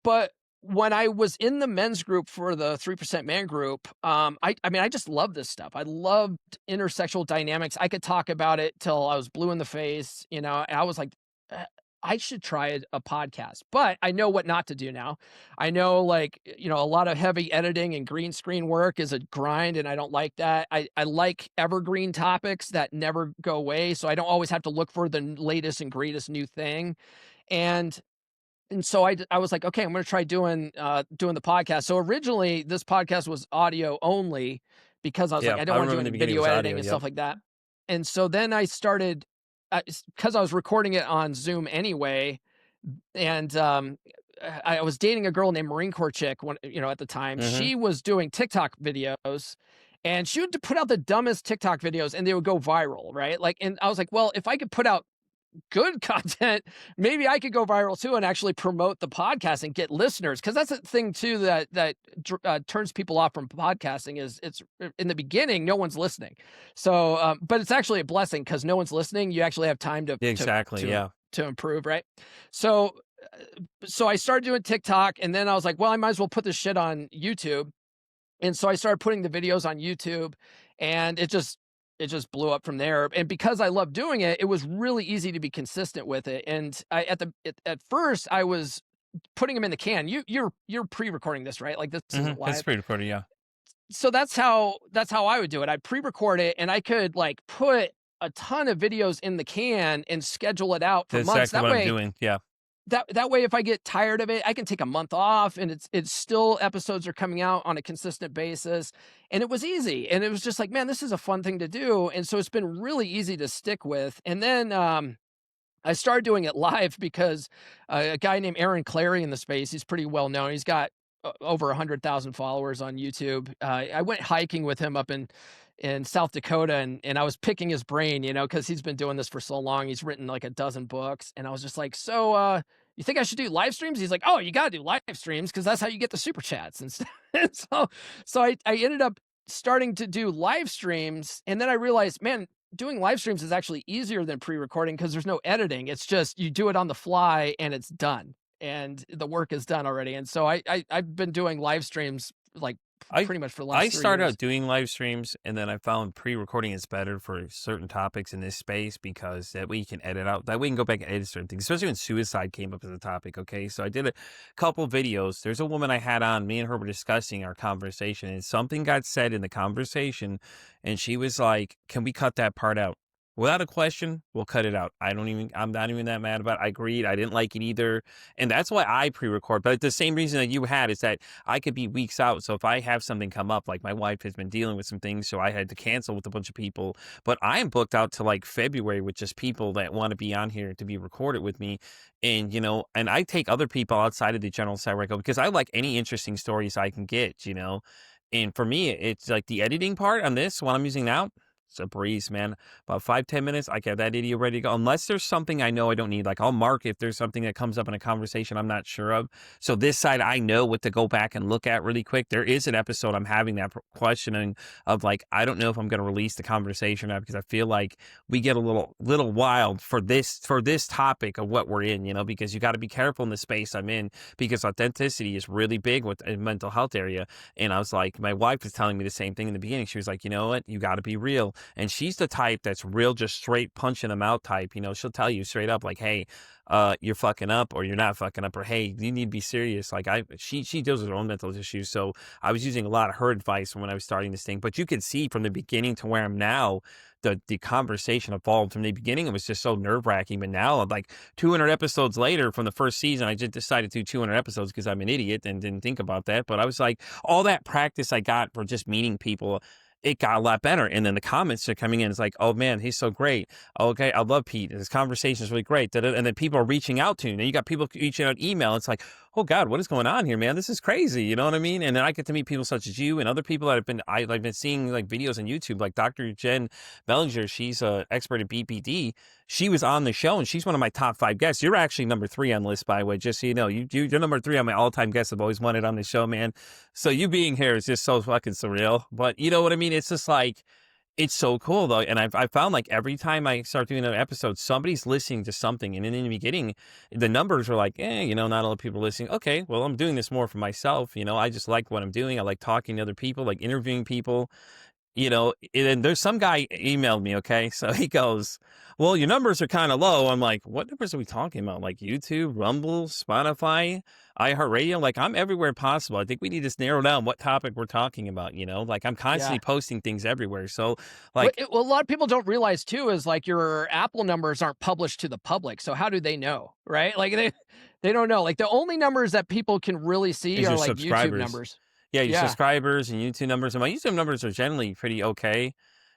But when I was in the men's group for the 3% man group, I mean, I just love this stuff. I loved intersexual dynamics. I could talk about it till I was blue in the face, and I was like, I should try a podcast, but I know what not to do now. I know, like, a lot of heavy editing and green screen work is a grind, and I don't like that. I like evergreen topics that never go away, so I don't always have to look for the latest and greatest new thing. And so I was like, "Okay, I'm gonna try doing the podcast." So originally, this podcast was audio only because I was like, Yeah. I I don't wanna do remember in the any beginning it video was audio. editing and Yep. stuff like that. And so then I started, because I was recording it on Zoom anyway, and, I was dating a girl named Marine Corps chick at the time. Hmm. She was doing TikTok videos, and she would put out the dumbest TikTok videos, and they would go viral, right? Like, and I was like, "Well, if I could put out good content, maybe I could go viral too and actually promote the podcast and get listeners." Because that's the thing too that turns people off from podcasting is it's in the beginning no one's listening. So, but it's actually a blessing because no one's listening. You actually have time to Yeah, to exactly. to Yeah. to improve, right? So, so I started doing TikTok, and then I was like, well, I might as well put this shit on YouTube. And so I started putting the videos on YouTube, and it just blew up from there. And because I love doing it, it was really easy to be consistent with it. And at first I was putting them in the can. You're pre-recording this, right? Like this isn't It's live. pretty pretty. Yeah. So that's how I would do it. I'd pre-record it and I could like put a ton of videos in the can and schedule it out for That's months. exactly That what I'm way doing. Yeah. that way, if I get tired of it, I can take a month off, and it's still episodes are coming out on a consistent basis, and it was easy, and it was just like, man, this is a fun thing to do, and so it's been really easy to stick with. And then I started doing it live because a guy named Aaron Clary in the space, he's pretty well known. He's got over 100,000 followers on YouTube. I went hiking with him up in South Dakota, and I was picking his brain, because he's been doing this for so long. He's written like a dozen books, and I was just like, so you think I should do live streams? He's like, oh, you got to do live streams because that's how you get the super chats and stuff. And so I ended up starting to do live streams, and then I realized, man, doing live streams is actually easier than pre-recording because there's no editing. It's just you do it on the fly and it's done, and the work is done already. And so I've been doing live streams like I pretty much for the I last 3 started years. out doing live streams, and then I found pre-recording is better for certain topics in this space because that way you can edit out. That way you can go back and edit certain things, especially when suicide came up as a topic. Okay, so I did a couple videos. There's a woman I had on. Me and her were discussing our conversation, and something got said in the conversation, and she was like, "Can we cut that part out?" Without a question, we'll cut it out. I'm not even that mad about it. I agreed. I didn't like it either. And that's why I pre-record. But the same reason that you had is that I could be weeks out. So if I have something come up, like my wife has been dealing with some things, so I had to cancel with a bunch of people. But I am booked out to like February with just people that want to be on here to be recorded with me. And, and I take other people outside of the general side where I go because I like any interesting stories I can get. And for me, it's like the editing part on this, what I'm using now. It's a breeze, man. About 5, 10 minutes, I get that video ready to go. Unless there's something I know I don't need. Like I'll mark if there's something that comes up in a conversation I'm not sure of. So this side, I know what to go back and look at really quick. There is an episode I'm having that questioning of like, I don't know if I'm going to release the conversation now because I feel like we get a little wild for this topic of what we're in, because you got to be careful in the space I'm in because authenticity is really big with the mental health area. And I was like, my wife was telling me the same thing in the beginning. She was like, you know what? You got to be real. And she's the type that's real, just straight punching them out type. She'll tell you straight up, like, hey, you're fucking up or you're not fucking up, or hey, you need to be serious. Like she deals with her own mental issues. So I was using a lot of her advice when I was starting this thing. But you could see from the beginning to where I'm now, the conversation evolved from the beginning. It was just so nerve wracking. But now, like 200 episodes later from the first season, I just decided to do 200 episodes because I'm an idiot and didn't think about that. But I was like, all that practice I got for just meeting people, it got a lot better. And then the comments are coming in. It's like, oh man, he's so great. Okay, I love Pete. His conversation is really great. And then people are reaching out to you. And you got people reaching out email. It's like, oh God, what is going on here, man? This is crazy. You know what I mean? And then I get to meet people such as you and other people that I've been seeing like videos on YouTube, like Dr. Jen Bellinger. She's an expert at BPD. She was on the show and she's one of my top 5 guests. You're actually number 3 on the list, by the way, just so you know. You're number 3 on my all-time guests I've always wanted on the show, man. So you being here is just so fucking surreal. But you know what I mean? It's just like, it's so cool though. And I found like every time I start doing an episode, somebody's listening to something. And in the beginning, the numbers are like, not a lot of people listening. Okay, well, I'm doing this more for myself. I just like what I'm doing. I like talking to other people, like interviewing people. And there's some guy emailed me, okay? So he goes, well, your numbers are kind of low. I'm like, what numbers are we talking about? Like YouTube, Rumble, Spotify, iHeartRadio? Like I'm everywhere possible. I think we need to narrow down what topic we're talking about. Like I'm constantly Yeah. posting things everywhere. So Well, like, a lot of people don't realize too is like your Apple numbers aren't published to the public. So how do they know, right? Like they don't know. Like the only numbers that people can really see is are your like YouTube subscribers. numbers. Yeah, your Yeah. subscribers and YouTube numbers. And my YouTube numbers are generally pretty okay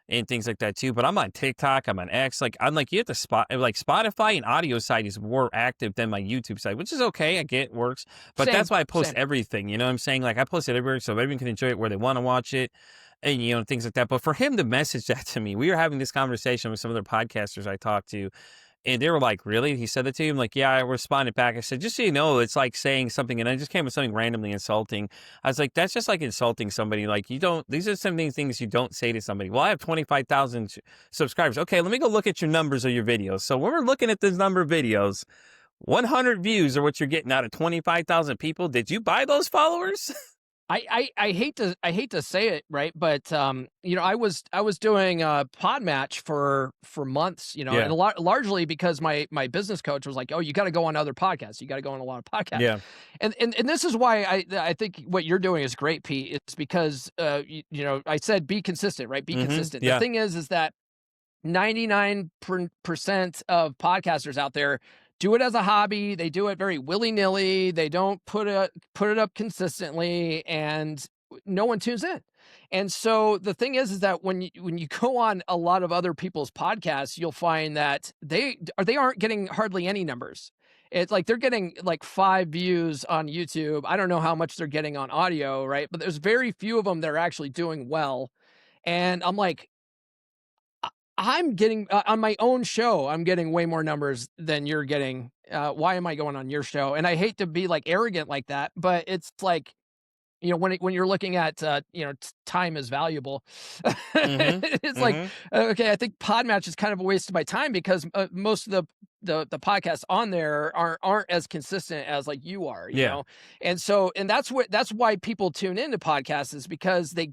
and things like that too. But I'm on TikTok, I'm on X. Like I'm like you have to like Spotify and audio site is more active than my YouTube site, which is okay. I get works, but that's Same. why I post Same. everything. You know what I'm saying? Like I post it everywhere so everyone can enjoy it where they want to watch it. And things like that. But for him to message that to me, we were having this conversation with some other podcasters I talked to, and they were like, really? He said that to you? I'm like, yeah, I responded back. I said, just so you know, it's like saying something, and I just came with something randomly insulting. I was like, that's just like insulting somebody. Like, these are some things you don't say to somebody. Well, I have 25,000 subscribers. Okay, let me go look at your numbers of your videos. So when we're looking at this number of videos, 100 views are what you're getting out of 25,000 people. Did you buy those followers? I hate to say it, right? But I was doing a pod match for months, and Yeah, largely because my business coach was like, "Oh, you got to go on other podcasts. You got to go on a lot of podcasts." yeah. And this is why I think what you're doing is great, Pete. It's because I said be consistent, right? Be consistent. The Yeah. thing is that 99% of podcasters out there do it as a hobby. They do it very willy-nilly. They don't put it up consistently, and no one tunes in. And so the thing is that when you go on a lot of other people's podcasts, you'll find that they aren't getting hardly any numbers. It's like they're getting like 5 views on YouTube. I don't know how much they're getting on audio, right? But there's very few of them that are actually doing well. And I'm like, I'm getting on my own show, I'm getting way more numbers than you're getting. Why am I going on your show? And I hate to be like arrogant like that, but it's like, when you're looking at, time is valuable. Mhm. It's like, Mhm. okay, I think Podmatch is kind of a waste of my time because, most of the podcasts on there aren't as consistent as, like, you are, Yeah. And so that's why people tune into podcasts is because they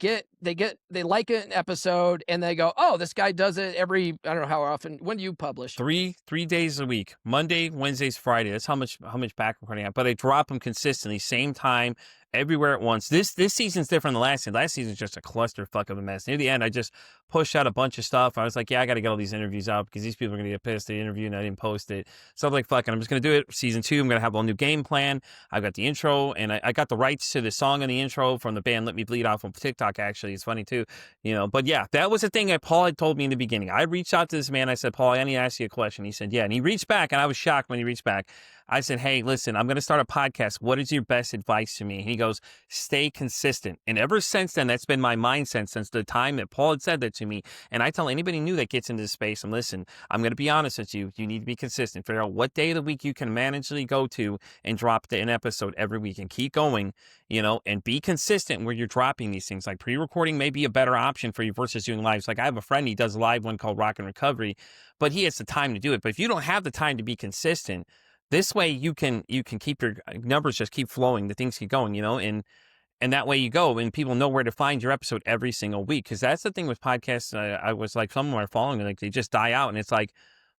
like an episode and they go, "Oh, this guy does it every" I don't know how often. When do you publish? Three days a week, Monday, Wednesdays, Friday. That's how much back recording I have. But I drop them consistently, same time, everywhere at once. This season's different than last season. Last season's just a clusterfuck of a mess. Near the end, I just pushed out a bunch of stuff. I was like, yeah, I got to get all these interviews out because these people are gonna get pissed. They interview and I didn't post it. So I'm like, fuck it, I'm just gonna do it. Season 2, I'm gonna have a new game plan. I've got the intro, and I got the rights to the song and the intro from the band Let Me Bleed off of TikTok. Actually, it's funny too. But yeah, that was the thing that Paul had told me in the beginning. I reached out to this man. I said, Paul, I need to ask you a question. He said, yeah. And he reached back, and I was shocked when he reached back. I said, hey, listen, I'm going to start a podcast. What is your best advice to me? And he goes, stay consistent. And ever since then, that's been my mindset since the time that Paul had said that to me. And I tell anybody new that gets into this space, and listen, I'm going to be honest with you. You need to be consistent. Figure out what day of the week you can manageably go to and drop an episode every week and keep going, and be consistent where you're dropping these things. Like pre-recording may be a better option for you versus doing lives. Like I have a friend, he does a live one called Rock and Recovery, but he has the time to do it. But if you don't have the time to be consistent, this way you can keep your numbers just keep flowing, the things keep going, and that way you go and people know where to find your episode every single week. Because that's the thing with podcasts. I was like, some of them are following, like they just die out, and it's like,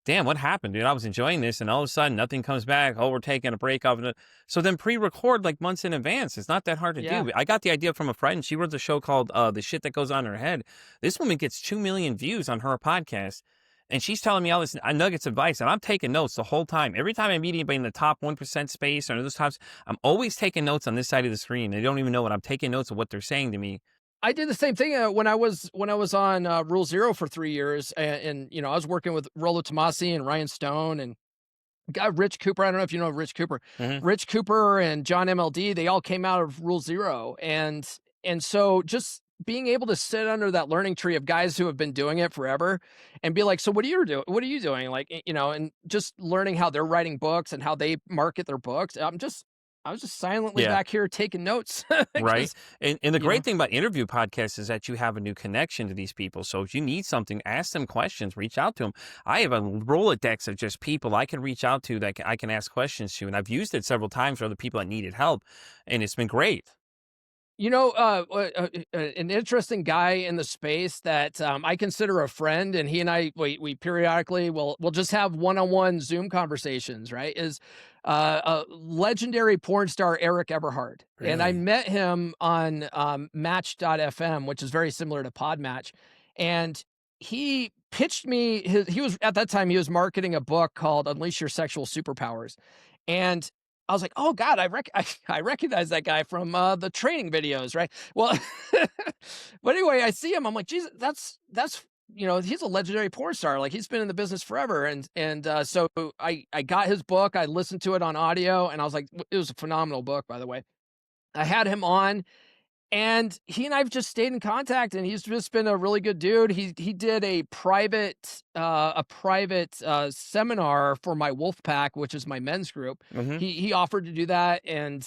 damn, what happened, dude? I was enjoying this, and all of a sudden nothing comes back. Oh, we're taking a break off it. So then pre-record like months in advance. It's not that hard to Yeah. do. I got the idea from a friend. She runs a show called The Shit That Goes On in Her Head. This woman gets 2 million views on her podcast. And she's telling me all this nuggets of advice, and I'm taking notes the whole time. Every time I meet anybody in the top 1% space or those tops, I'm always taking notes on this side of the screen. They don't even know what I'm taking notes of what they're saying to me. I did the same thing, when I was on, Rule Zero for 3 years, and, I was working with Rollo Tomasi and Ryan Stone and guy Rich Cooper. I don't know if you know Rich Cooper. Hmm. Rich Cooper and John MLD, they all came out of Rule Zero, and so just being able to sit under that learning tree of guys who have been doing it forever and be like, "So what are you doing?" Like, and just learning how they're writing books and how they market their books. I was just silently Yeah. back here taking notes Right. because, And the you know great thing about interview podcasts is that you have a new connection to these people. So if you need something, ask them questions, reach out to them. I have a Rolodex of just people I can reach out to that I can ask questions to. And I've used it several times for other people that needed help. And it's been great. An interesting guy in the space that, I consider a friend, and he and I, we periodically we'll just have one-on-one Zoom conversations, right? Is legendary porn star Eric Eberhard, and I Really? met him on Match.fm, which is very similar to Podmatch, and he pitched me he was at that time he was marketing a book called Unleash Your Sexual Superpowers, and I was like, "Oh god, I recognize that guy from, the training videos," right? Well, but anyway, I see him, I'm like, "Jesus, that's" he's a legendary porn star, like, he's been in the business forever, so I got his book, I listened to it on audio, and I was like it was a phenomenal book, by the way. I had him on, and he and I've just stayed in contact, and he's just been a really good dude. He did a private seminar for my Wolf Pack, which is my men's group. Hmm. He offered to do that, and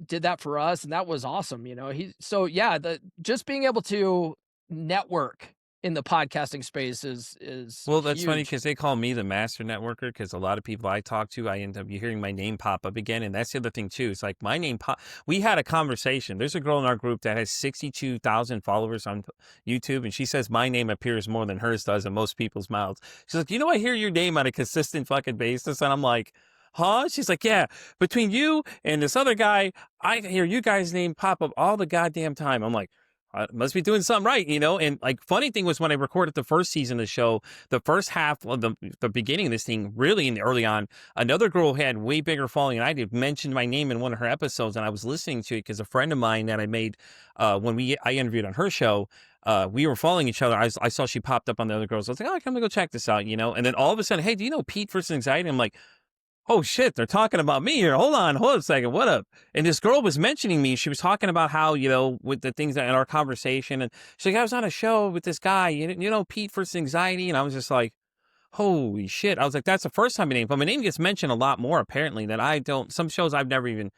did that for us, and that was awesome. Yeah, the just being able to network in the podcasting space is Well, that's funny huge. because they call me the master networker because a lot of people I talk to, I end up hearing my name pop up again. And that's the other thing, too. It's like my name pop. We had a conversation. There's a girl in our group that has 62,000 followers on YouTube, and she says my name appears more than hers does in most people's mouths. She's like, I hear your name on a consistent fucking basis. And I'm like, huh? She's like, yeah, between you and this other guy, I hear you guys' name pop up all the goddamn time. I'm like, I must be doing something right, you know? And like, funny thing was when I recorded the first season of the show, the first half of the beginning of this thing, really in the early on, another girl who had way bigger following, and I did mention my name in one of her episodes, and I was listening to it because a friend of mine that I made when I interviewed on her show. We were following each other. I saw she popped up on the other girls. I was like, oh, I'm gonna go check this out, you know. And then all of a sudden, hey, do you know Pete versus Anxiety? I'm like, oh shit, they're talking about me here. Hold on a second. What up? And this girl was mentioning me. She was talking about how, you know, with the things that in our conversation. And she's like, I was on a show with this guy, you know, Pete versus Anxiety. And I was just like, holy shit. I was like, that's the first time my name, but my name gets mentioned a lot more apparently that I don't, some shows I've never even,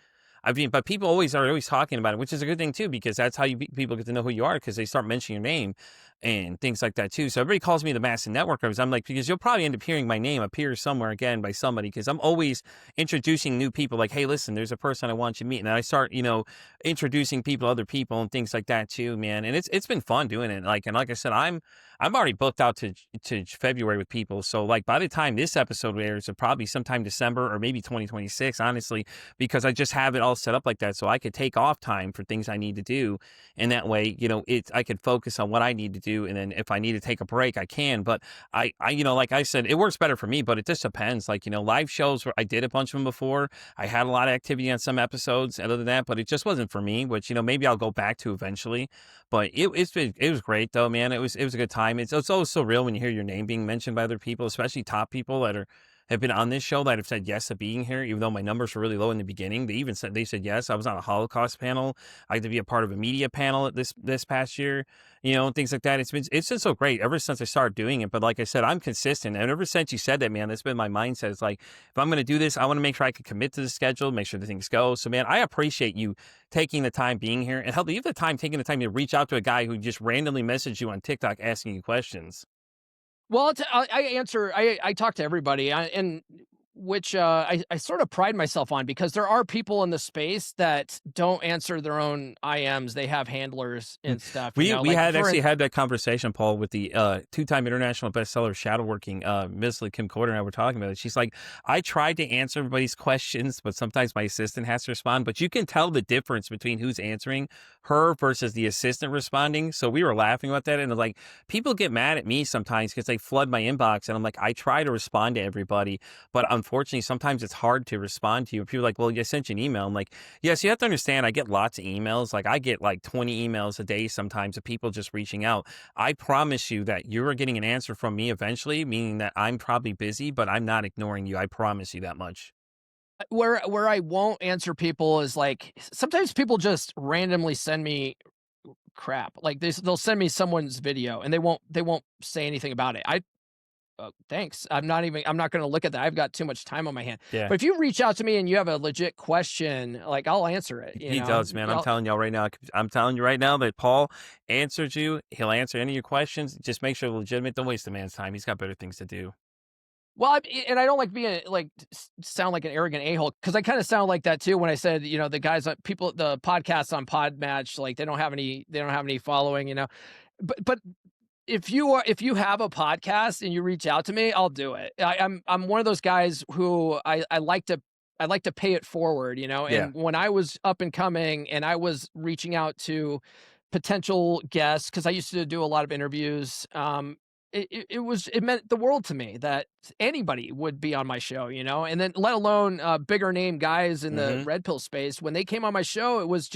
I mean, but people are always talking about it, which is a good thing too, because that's how people get to know who you are because they start mentioning your name and things like that too. So everybody calls me the Massive Networkers. I'm like, because you'll probably end up hearing my name appear somewhere again by somebody because I'm always introducing new people. Like, hey, listen, there's a person I want you to meet, and I start, you know, introducing people, other people, and things like that too, man. And it's been fun doing it. Like I said, I'm already booked out to February with people. So like by the time this episode airs, it'll probably sometime December or maybe 2026, honestly, because I just have it all set up like that, so I could take off time for things I need to do, and that way, you know, I could focus on what I need to do, and then if I need to take a break, I can. But you know, like I said, it works better for me, but it just depends. Like, you know, live shows where I did a bunch of them before. I had a lot of activity on some episodes, other than that, but it just wasn't for me. Which, you know, maybe I'll go back to eventually. But it was great though, man. It was a good time. It's always so real when you hear your name being mentioned by other people, especially top people that have been on this show that have said yes to being here, even though my numbers were really low in the beginning. They said yes. I was on a Holocaust panel. I had to be a part of a media panel at this past year, you know, and things like that. It's been so great ever since I started doing it. But like I said, I'm consistent, and ever since you said that, man, that's been my mindset. It's like, if I'm going to do this, I want to make sure I can commit to the schedule, make sure the things go. So, man, I appreciate you taking the time being here, and hell, even the time taking the time to reach out to a guy who just randomly messaged you on TikTok asking you questions. Well, I answer. I talk to everybody, and which I sort of pride myself on because there are people in the space that don't answer their own IMs. They have handlers Mm. and stuff. You We know, we like had actually had that conversation, Paul, with the two-time international bestseller Shadowworking. Miss Kim Corder and I were talking about it. She's like, I tried to answer everybody's questions, but sometimes my assistant has to respond. But you can tell the difference between who's answering her versus the assistant responding. So we were laughing about that, and like, people get mad at me sometimes because they flood my inbox, and I'm like, I try to respond to everybody, but unfortunately, sometimes it's hard to respond to you. People are like, well, I sent you an email. I'm like, yes, you have to understand, I get lots of emails. Like, I get like 20 emails a day sometimes of people just reaching out. I promise you that you're getting an answer from me eventually, meaning that I'm probably busy, but I'm not ignoring you. I promise you that much. where I won't answer people is like sometimes people just randomly send me crap. Like they'll send me someone's video and they won't say anything about it. Thanks. I'm not going to look at that. I've got too much time on my hand. Yeah. But if you reach out to me and you have a legit question, like I'll answer it, you He know. does, man. I'll, I'm telling you right now that Paul answers you. He'll answer any of your questions. Just make sure they're legitimate. Don't waste the man's time. He's got better things to do. well, and I don't like being like sound like an arrogant a-hole because I kind of sound like that too when I said, you know, the guys people the podcasts on Podmatch, like they don't have any following, you know. But if you have a podcast and you reach out to me, I'll do it. I'm one of those guys who I like to pay it forward, you know. Yeah. And when I was up and coming and I was reaching out to potential guests because I used to do a lot of interviews, it meant the world to me that anybody would be on my show, you know. And then let alone bigger name guys in the Hmm. red pill space when they came on my show, it was,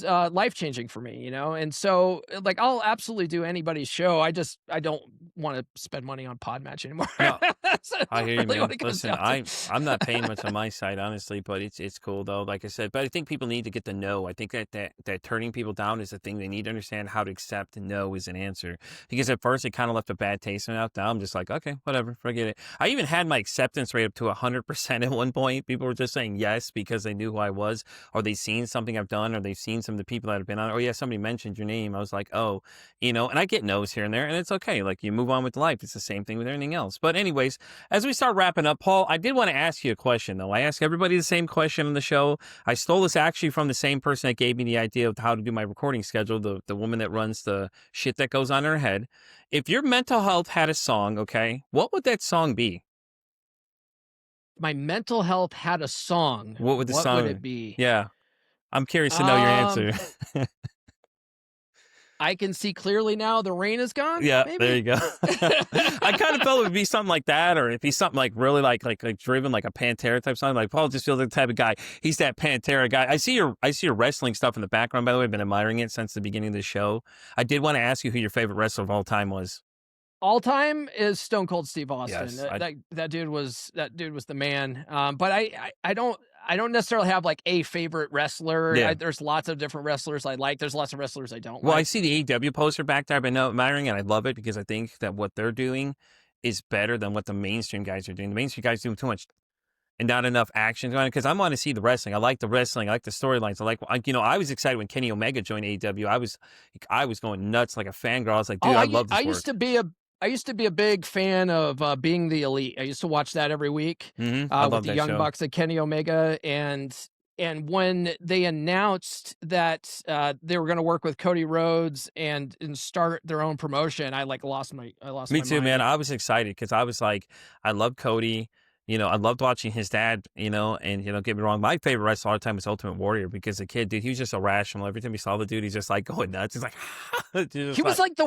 life-changing for me, you know, and so, like, I'll absolutely do anybody's show, I don't wanna spend money on Podmatch anymore. No, That's I hear you, really what man. it comes Listen, down to. I'm not paying much on my side, honestly, but it's cool though. Like I said, but I think people need to get the no. I think that turning people down is a thing. They need to understand how to accept no as an answer. Because at first it kind of left a bad taste in my mouth. Now I'm just like, okay, whatever, forget it. I even had my acceptance rate up to 100% at one point. People were just saying yes because they knew who I was, or they've seen something I've done, or they've seen some of the people that have been on. Oh yeah, somebody mentioned your name. I was like, oh, you know, and I get no's here and there, and it's okay. Like, you move on with life. It's the same thing with anything else. But anyways, as we start wrapping up, Paul, I did want to ask you a question, though. I ask everybody the same question on the show. I stole this actually from the same person that gave me the idea of how to do my recording schedule, the woman that runs the shit that goes on in her head. If your mental health had a song, okay, what would that song be? My mental health had a song, What would the what would it song? be? Yeah, I'm curious to know your Um, answer. I can see clearly now the rain is gone, Yeah, there maybe? you go. I kind of felt it would be something like that, or it'd be something like really like driven like a Pantera type song. Like Paul just feels like the type of guy. He's that Pantera guy. I see your wrestling stuff in the background. By the way, I've been admiring it since the beginning of the show. I did want to ask you who your favorite wrestler of all time was. All time is Stone Cold Steve Austin. Yes, That dude was the man. But I don't necessarily have like a favorite wrestler. yeah. There's lots of different wrestlers I like. There's lots of wrestlers I don't Well, I like. see the AEW poster back there. I've been admiring it. I love it because I think that what they're doing is better than what the mainstream guys are doing. The mainstream guys do too much and not enough action going on because I want to see the wrestling. I like the wrestling. I like the storylines. I was excited when Kenny Omega joined AEW. I was going nuts like a fangirl. I was like, Oh, dude, I love I this used work. to be a big fan of Being the Elite. I used to watch that every week I with love the that Young show. Bucks and Kenny Omega, and when they announced that they were going to work with Cody Rhodes and start their own promotion, I lost Me my too, man. mind. I was excited because I was like, I love Cody. I loved watching his dad, and, get me wrong. My favorite wrestler all the time was Ultimate Warrior because the kid, dude, he was just irrational. Every time he saw the dude, he's just like going nuts. He's like, He just was like,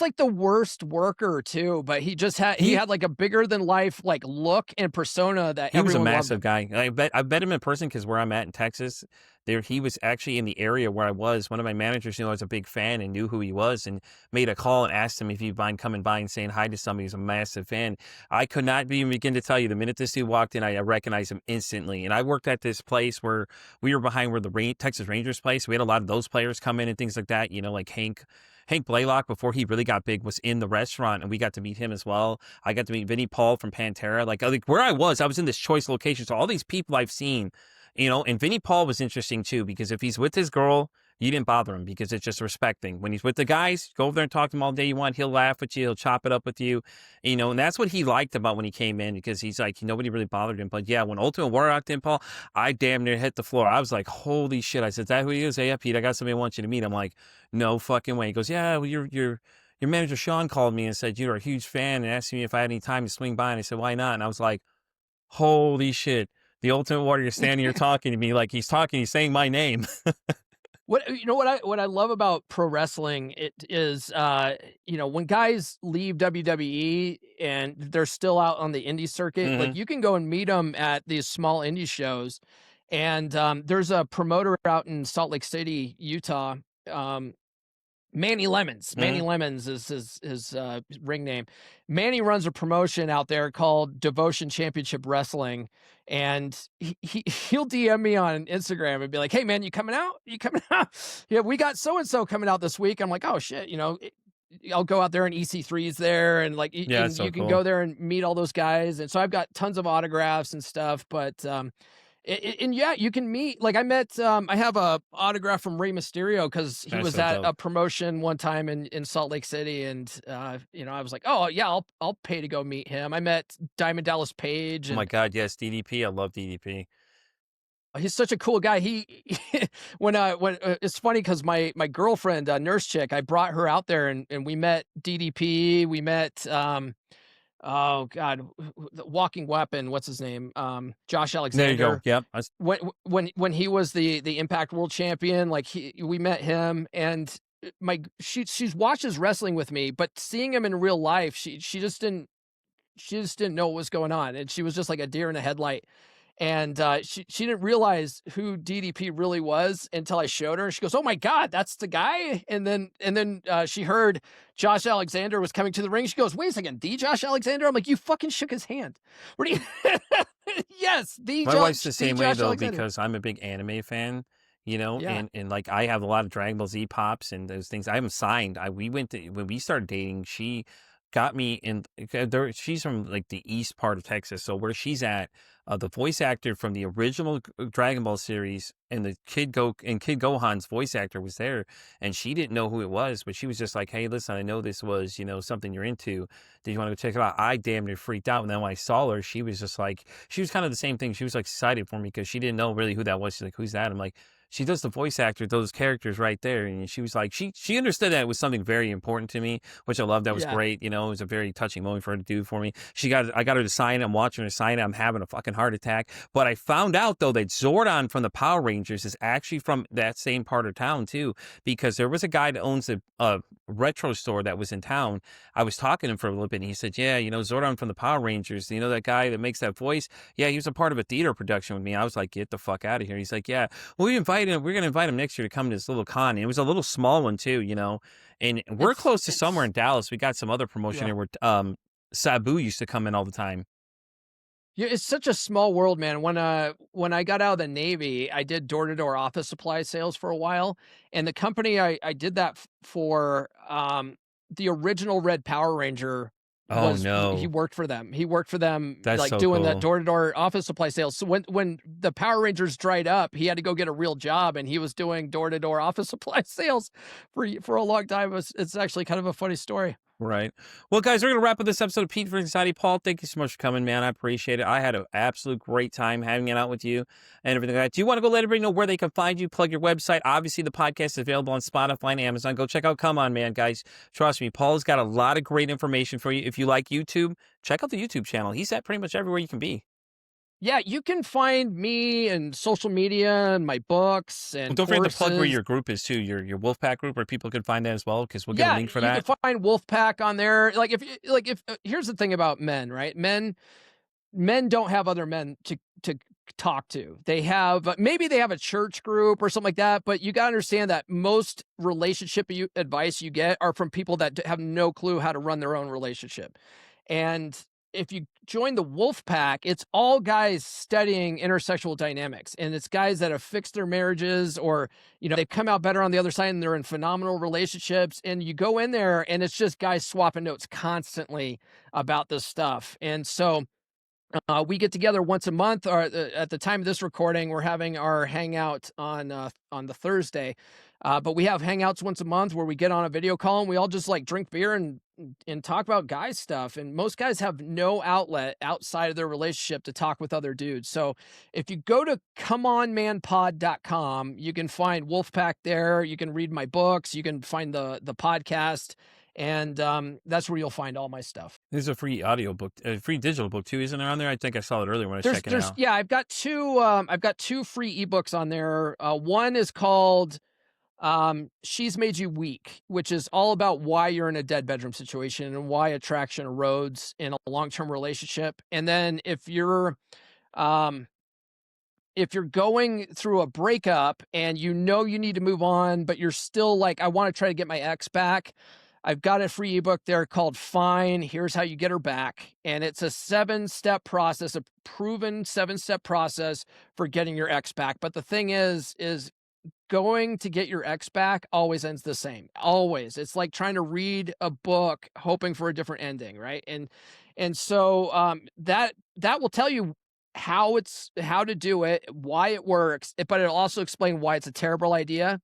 like the worst worker too, but he he had like a bigger than life like look and persona that He was a everyone loved massive him. guy. I bet him in person because where I'm at in Texas, he was actually in the area where I was. One of my managers knew I was a big fan and knew who he was and made a call and asked him if he'd mind coming by and saying hi to somebody who's a massive fan. I could not even begin to tell you the minute this dude walked in, I recognized him instantly. And I worked at this place where we were behind where the Texas Rangers play. So we had a lot of those players come in and things like that. Like Hank Blaylock, before he really got big, was in the restaurant, and we got to meet him as well. I got to meet Vinnie Paul from Pantera. Like where I was in this choice location. So all these people I've seen, and Vinnie Paul was interesting too, because if he's with his girl, you didn't bother him because it's just respecting. When he's with the guys, go over there and talk to him all day you want. He'll laugh with you. He'll chop it up with you, and that's what he liked about when he came in because he's like, nobody really bothered him. But yeah, when Ultimate Warrior out there, Paul, I damn near hit the floor. I was like, holy shit. I said, is that who he is? Hey, yeah, Pete, I got somebody I want you to meet. I'm like, no fucking way. He goes, yeah, well, your manager Sean called me and said you're a huge fan and asked me if I had any time to swing by. And I said, why not? And I was like, holy shit. The Ultimate Warrior standing here talking to me like he's saying my name. What I love about pro wrestling it is when guys leave WWE and they're still out on the indie circuit, hmm like you can go and meet them at these small indie shows. And there's a promoter out in Salt Lake City, Utah. Um, Manny Lemons. Manny hmm Lemons is his ring name. Manny runs a promotion out there called Devotion Championship Wrestling, and he'll DM me on Instagram and be like, "Hey man, you coming out? You coming out? Yeah, we got so and so coming out this week." I'm like, "Oh shit," I'll go out there and EC3's there, and like, Yeah, it's and so you can cool. go there and meet all those guys, and so I've got tons of autographs and stuff, but and yeah, you can meet. Like I have a autograph from Rey Mysterio because he That's was so at dope. a promotion one time in Salt Lake City, and I was like, oh yeah, I'll pay to go meet him. I met Diamond Dallas Page, Oh my and God, yes, DDP. I love DDP. he's such a cool guy. When it's funny because my girlfriend, nurse chick, I brought her out there and we met DDP. We met oh god, the Walking Weapon. What's his name? Josh There you go. Alexander. Yep. When he was the Impact World Champion, like we met him, and she watches wrestling with me, but seeing him in real life, she just didn't know what was going on, and she was just like a deer in a headlight. And she didn't realize who DDP really was until I showed her. She goes, "Oh my God, that's the guy!" And then she heard Josh Alexander was coming to the ring. She goes, "Wait a second, the Josh Alexander?" I'm like, "You fucking shook his hand." What do you? Yes, My wife's the the same way Josh though Alexander. because I'm a big anime fan, Yeah. and like I have a lot of Dragon Ball Z pops and those things. I haven't signed. We went to when we started dating. She got me in. She's from like the east part of Texas, so where she's at, the voice actor from the original Dragon Ball series and the Kid Gohan's voice actor was there, and she didn't know who it was, but she was just like, "Hey, listen, I know this was something you're into. Do you want to go check it out?" I damn near freaked out, and then when I saw her, she was just like, she was kind of the same thing. She was like excited for me because she didn't know really who that was. She's like, "Who's that?" I'm like, she does the voice actor, those characters right there. And she was like, she understood that it was something very important to me, which I loved. That was Yeah. great. You know, it was a very touching moment for her to do for me. I got her to sign it. I'm watching her sign it. I'm having a fucking heart attack. But I found out though that Zordon from the Power Rangers is actually from that same part of town too, because there was a guy that owns a retro store that was in town. I was talking to him for a little bit and he said, yeah, you know, Zordon from the Power Rangers, you know, that guy that makes that voice. Yeah, he was a part of a theater production with me. I was like, get the fuck out of here. He's like, yeah, well, we're going to invite him next year to come to this little con. And it was a little small one too, you know, and we're close to somewhere It's in Dallas. We got some other promotion yeah. here where, Sabu used to come in all the time. Yeah, it's such a small world, man. When I got out of the Navy, I did door-to-door office supply sales for a while, and the company I did that for, the original Red Power Ranger Oh he no, worked for them. He worked for them, that's like, so doing that cool. door-to-door office supply sales. So when the Power Rangers dried up, he had to go get a real job, and he was doing door-to-door office supply sales for a long time. It's actually kind of a funny story. Right. Well, guys, we're going to wrap up this episode of Pete for Anxiety. Paul, thank you so much for coming, man. I appreciate it. I had an absolute great time hanging out with you and everything like that. Do you want to go let everybody know where they can find you? Plug your website. Obviously, the podcast is available on Spotify and Amazon. Go check out Come On, Man, guys. Trust me, Paul's got a lot of great information for you. If you like YouTube, check out the YouTube channel. He's at pretty much everywhere you can be. Yeah, you can find me and social media and my books Well, and don't forget to plug where courses. your group is, too, your Wolfpack group, where people can find that as well, because we'll get a Yeah, link for you can that. find Wolfpack on there. If here's the thing about men, right? Men don't have other men to talk to. They have maybe they have a church group or something like that, but you got to understand that most advice you get are from people that have no clue how to run their own relationship. And if you join the wolf pack, it's all guys studying intersexual dynamics, and it's guys that have fixed their marriages, or they've come out better on the other side and they're in phenomenal relationships. And you go in there and it's just guys swapping notes constantly about this stuff. And so we get together once a month, or at the time of this recording, we're having our hangout on the Thursday. But we have hangouts once a month where we get on a video call and we all just like drink beer and talk about guy stuff. And most guys have no outlet outside of their relationship to talk with other dudes. So if you go to comeonmanpod.com, you can find Wolfpack there. You can read my books. You can find the podcast. And that's where you'll find all my stuff. There's a free audio book, a free digital book, too, isn't there on there? I think I saw it earlier when I was checking it out. Yeah, I've got two free ebooks on there. One is called She's Made You Weak, which is all about why you're in a dead bedroom situation and why attraction erodes in a long-term relationship. And then um if you're going through a breakup and you need to move on, but you're still like, I want to try to get my ex back, I've got a free ebook there called Fine, Here's How You Get Her Back. And it's a 7-step process, a proven 7-step process for getting your ex back. But the thing is going to get your ex back always ends the same. Always. It's like trying to read a book hoping for a different ending, right? And so that will tell you how to do it, why it works, but it'll also explain why it's a terrible idea.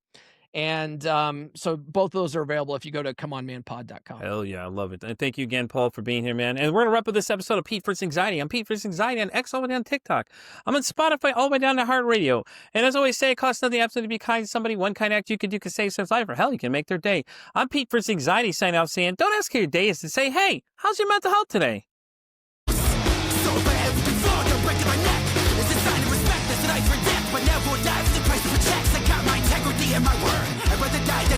And so both of those are available if you go to comeonmanpod.com. Hell yeah, I love it. And thank you again, Paul, for being here, man. And we're going to wrap up this episode of Pete Fritz Anxiety. I'm Pete Fritz Anxiety on X all the way down TikTok. I'm on Spotify all the way down to Heart Radio. And as I always say, it costs nothing absolutely to be kind to somebody. One kind act you can do can save someone's life, or hell, you can make their day. I'm Pete Fritz Anxiety signing off saying, don't ask how your day is, to say, hey, how's your mental health today?